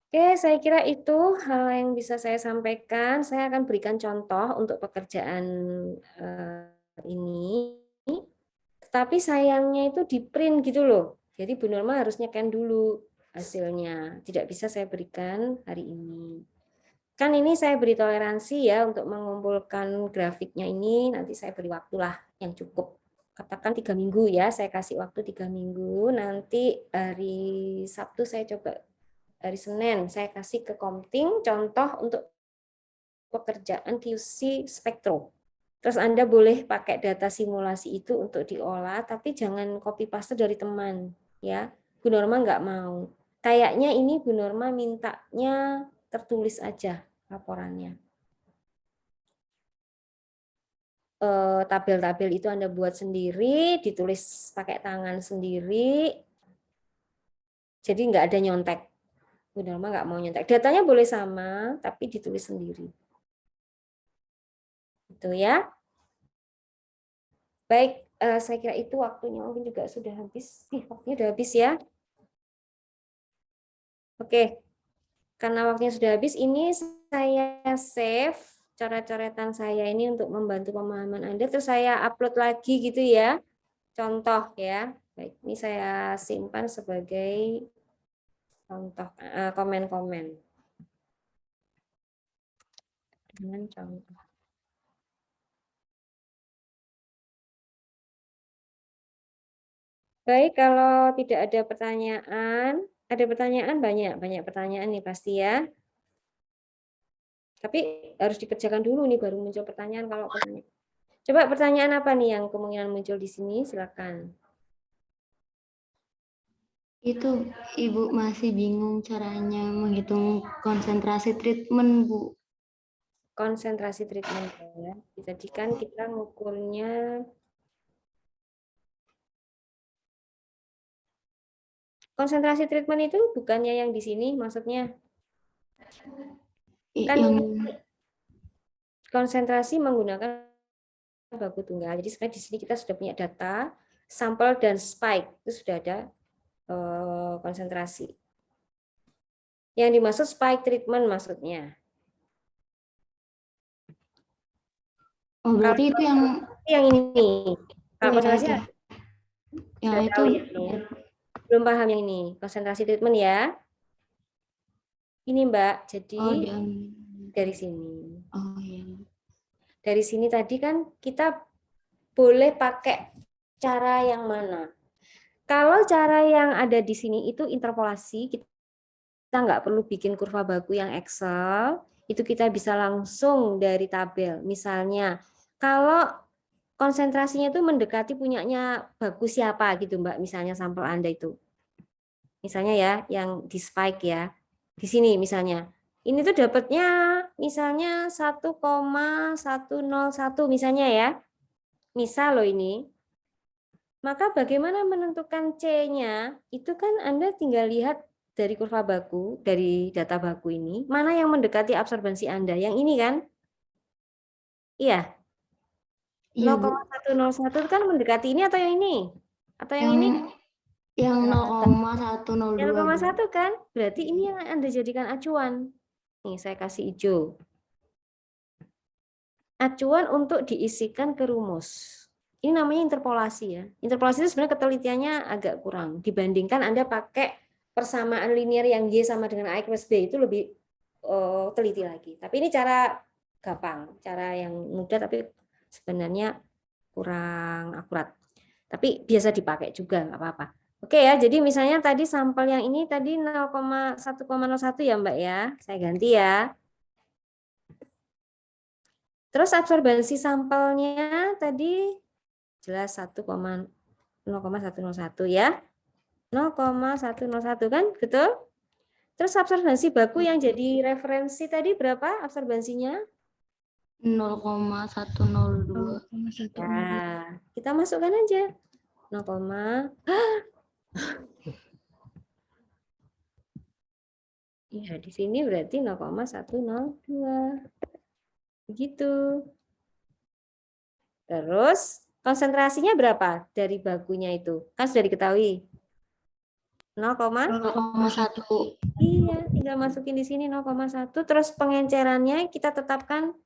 Oke, saya kira itu hal yang bisa saya sampaikan. Saya akan berikan contoh untuk pekerjaan ini. Tetapi sayangnya itu di print gitu loh. Jadi Bu Norma harus nyekan dulu hasilnya. Tidak bisa saya berikan hari ini. Kan ini saya beri toleransi ya untuk mengumpulkan grafiknya ini, nanti saya beri waktulah yang cukup. Katakan 3 minggu ya, saya kasih waktu 3 minggu, nanti hari Sabtu saya coba, hari Senin saya kasih ke Komting contoh untuk pekerjaan QC spektro. Terus Anda boleh pakai data simulasi itu untuk diolah, tapi jangan copy paste dari teman ya. Bu Norma nggak mau. Kayaknya ini Bu Norma mintanya tertulis aja laporannya. Tabel-tabel itu Anda buat sendiri, ditulis pakai tangan sendiri, jadi nggak ada nyontek. Bu Norma nggak mau nyontek. Datanya boleh sama, tapi ditulis sendiri. Itu ya. Baik, saya kira itu waktunya mungkin juga sudah habis. Waktunya sudah habis ya. Oke. Karena waktunya sudah habis, ini saya save coret-coretan saya ini untuk membantu pemahaman Anda, terus saya upload lagi gitu ya, contoh ya. Baik, ini saya simpan sebagai contoh komen-komen. Dengan contoh. Baik, kalau tidak ada pertanyaan, ada pertanyaan banyak pertanyaan nih pasti ya. Tapi harus dikerjakan dulu nih baru muncul pertanyaan kalau pertanyaan. Coba pertanyaan apa nih yang kemungkinan muncul di sini? Silakan. Itu Ibu masih bingung caranya menghitung konsentrasi treatment, Bu. Konsentrasi treatment ya. Jadi kan kita ngukurnya konsentrasi treatment itu bukannya yang di sini maksudnya? Kan Yang konsentrasi menggunakan baku tunggal. Jadi sebenarnya di sini kita sudah punya data, sampel dan spike itu sudah ada konsentrasi. Yang dimaksud spike treatment maksudnya. oh berarti itu yang ini. Kalau konsentrasi yang sudah itu tahu ya? Belum paham yang ini, konsentrasi treatment ya. Ini Mbak, jadi dari sini. Oh iya. Dari sini tadi kan kita boleh pakai cara yang mana? Kalau cara yang ada di sini itu interpolasi, kita nggak perlu bikin kurva baku yang Excel, itu kita bisa langsung dari tabel. Misalnya, kalau konsentrasinya itu mendekati punyanya baku siapa gitu Mbak, misalnya sampel Anda itu. Misalnya ya, yang di spike ya. Di sini misalnya. Ini tuh dapatnya misalnya 1,101 misalnya ya. Misal loh ini. Maka bagaimana menentukan C-nya? Itu kan Anda tinggal lihat dari kurva baku, dari data baku ini, mana yang mendekati absorbensi Anda. Yang ini kan? Iya. 0,101 kan mendekati ini atau yang ini? Atau yang ini? Yang 0,102. 0,1 kan? Berarti ini yang Anda jadikan acuan. Nih, saya kasih hijau. Acuan untuk diisikan ke rumus. Ini namanya interpolasi ya. Interpolasi itu sebenarnya ketelitiannya agak kurang. Dibandingkan Anda pakai persamaan linear yang Y sama dengan A plus B itu lebih teliti lagi. Tapi ini cara gampang, cara yang mudah tapi sebenarnya kurang akurat. Tapi biasa dipakai juga, nggak apa-apa. Oke ya, jadi misalnya tadi sampel yang ini tadi 0,1,01 ya Mbak ya. Saya ganti ya. Terus absorbensi sampelnya tadi jelas 0,101 ya. 0,101 kan, betul? Terus absorbensi baku yang jadi referensi tadi berapa absorbensinya? 0,102. Nah, kita masukkan aja 0, ya di sini berarti 0,102. Begitu. Terus konsentrasinya berapa dari bakunya itu? Kan sudah diketahui. 0,1. Iya, tinggal masukin di sini 0,1. Terus pengencerannya kita tetapkan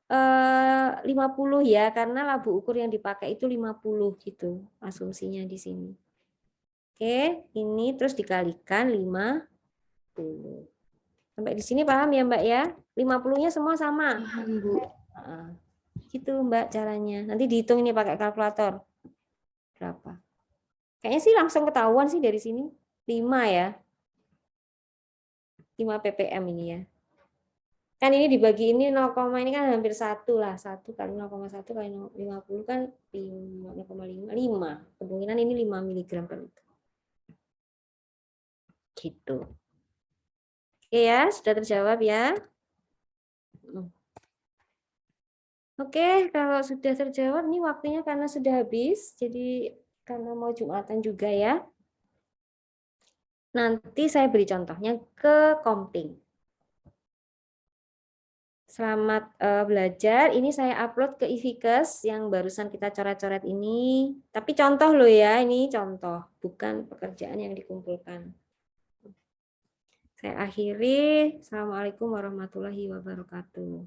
50 ya, karena labu ukur yang dipakai itu 50 gitu asumsinya di sini. Oke, ini terus dikalikan 50. Sampai di sini paham ya Mbak ya? 50-nya semua sama. Paham, Bu. Gitu Mbak caranya. Nanti dihitung ini pakai kalkulator. Berapa? Kayaknya sih langsung ketahuan sih dari sini. 5 ya. 5 ppm ini ya. Kan ini dibagi ini 0, ini kan hampir 1 lah. 1 kali 0,1 kali 50 kan 0,5. Kemungkinan ini 5 mg per liter. Gitu. Oke ya, sudah terjawab ya. Oke, kalau sudah terjawab, ini waktunya karena sudah habis. Jadi karena mau Jumatan juga ya. Nanti saya beri contohnya ke Komting. Selamat belajar. Ini saya upload ke Ifikes yang barusan kita coret-coret ini. Tapi contoh loh ya, ini contoh, bukan pekerjaan yang dikumpulkan. Saya akhiri. Assalamualaikum warahmatullahi wabarakatuh.